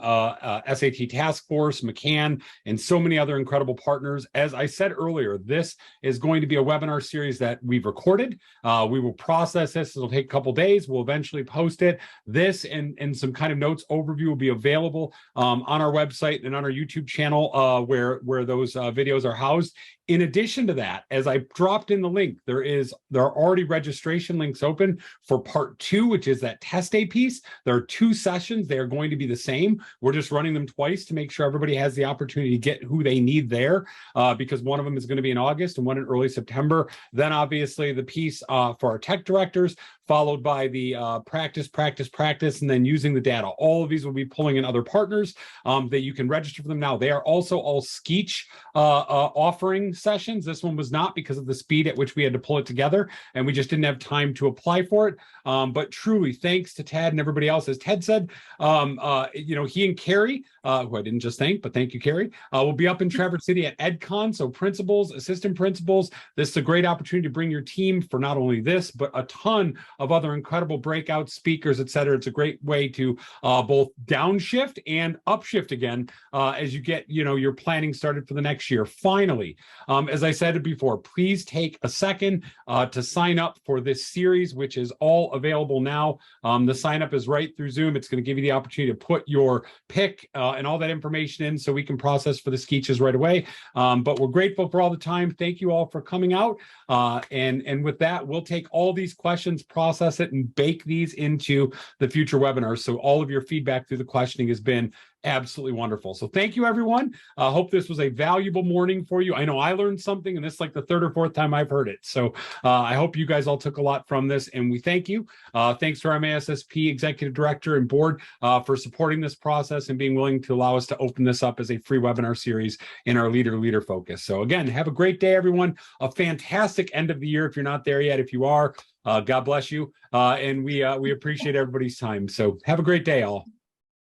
SAT Task Force, McCann, and so many other incredible partners. As I said earlier, this is going to be a webinar series that we've recorded. We will process this. It'll take a couple days. We'll eventually post it. This and some kind of notes overview will be available on our website and on our YouTube channel where those videos are housed. In addition to that, as I dropped in the link, there are already registration links open for part 2, which is that test day piece. There are 2 sessions. They are going to be the same. We're just running them twice to make sure everybody has the opportunity to get who they need there, because one of them is going to be in August and one in early September. Then obviously the piece for our tech directors, followed by the practice, and then using the data. All of these will be pulling in other partners that you can register for them now. They are also all Skeech offering sessions. This one was not because of the speed at which we had to pull it together, and we just didn't have time to apply for it. But truly, thanks to Ted and everybody else. As Ted said, he and Carrie, who I didn't just thank, but thank you, Carrie, will be up in Traverse City at EdCon. So principals, assistant principals, this is a great opportunity to bring your team for not only this, but a ton of other incredible breakout speakers, et cetera. It's a great way to both downshift and upshift again as you get, your planning started for the next year. Finally, as I said before, please take a second to sign up for this series, which is all available now. The sign up is right through Zoom. It's going to give you the opportunity to put your pick and all that information in so we can process for the Skeeches right away. But we're grateful for all the time. Thank you all for coming out. And with that, we'll take all these questions, process it, and bake these into the future webinars. So all of your feedback through the questioning has been absolutely wonderful. So thank you, everyone. I hope this was a valuable morning for you. I know I learned something, and this is like the 3rd or 4th time I've heard it. So I hope you guys all took a lot from this, and we thank you. Thanks to our MASSP Executive Director and Board for supporting this process and being willing to allow us to open this up as a free webinar series in our Leader Focus. So again, have a great day, everyone. A fantastic end of the year if you're not there yet. If you are, God bless you. And we appreciate everybody's time. So have a great day, all.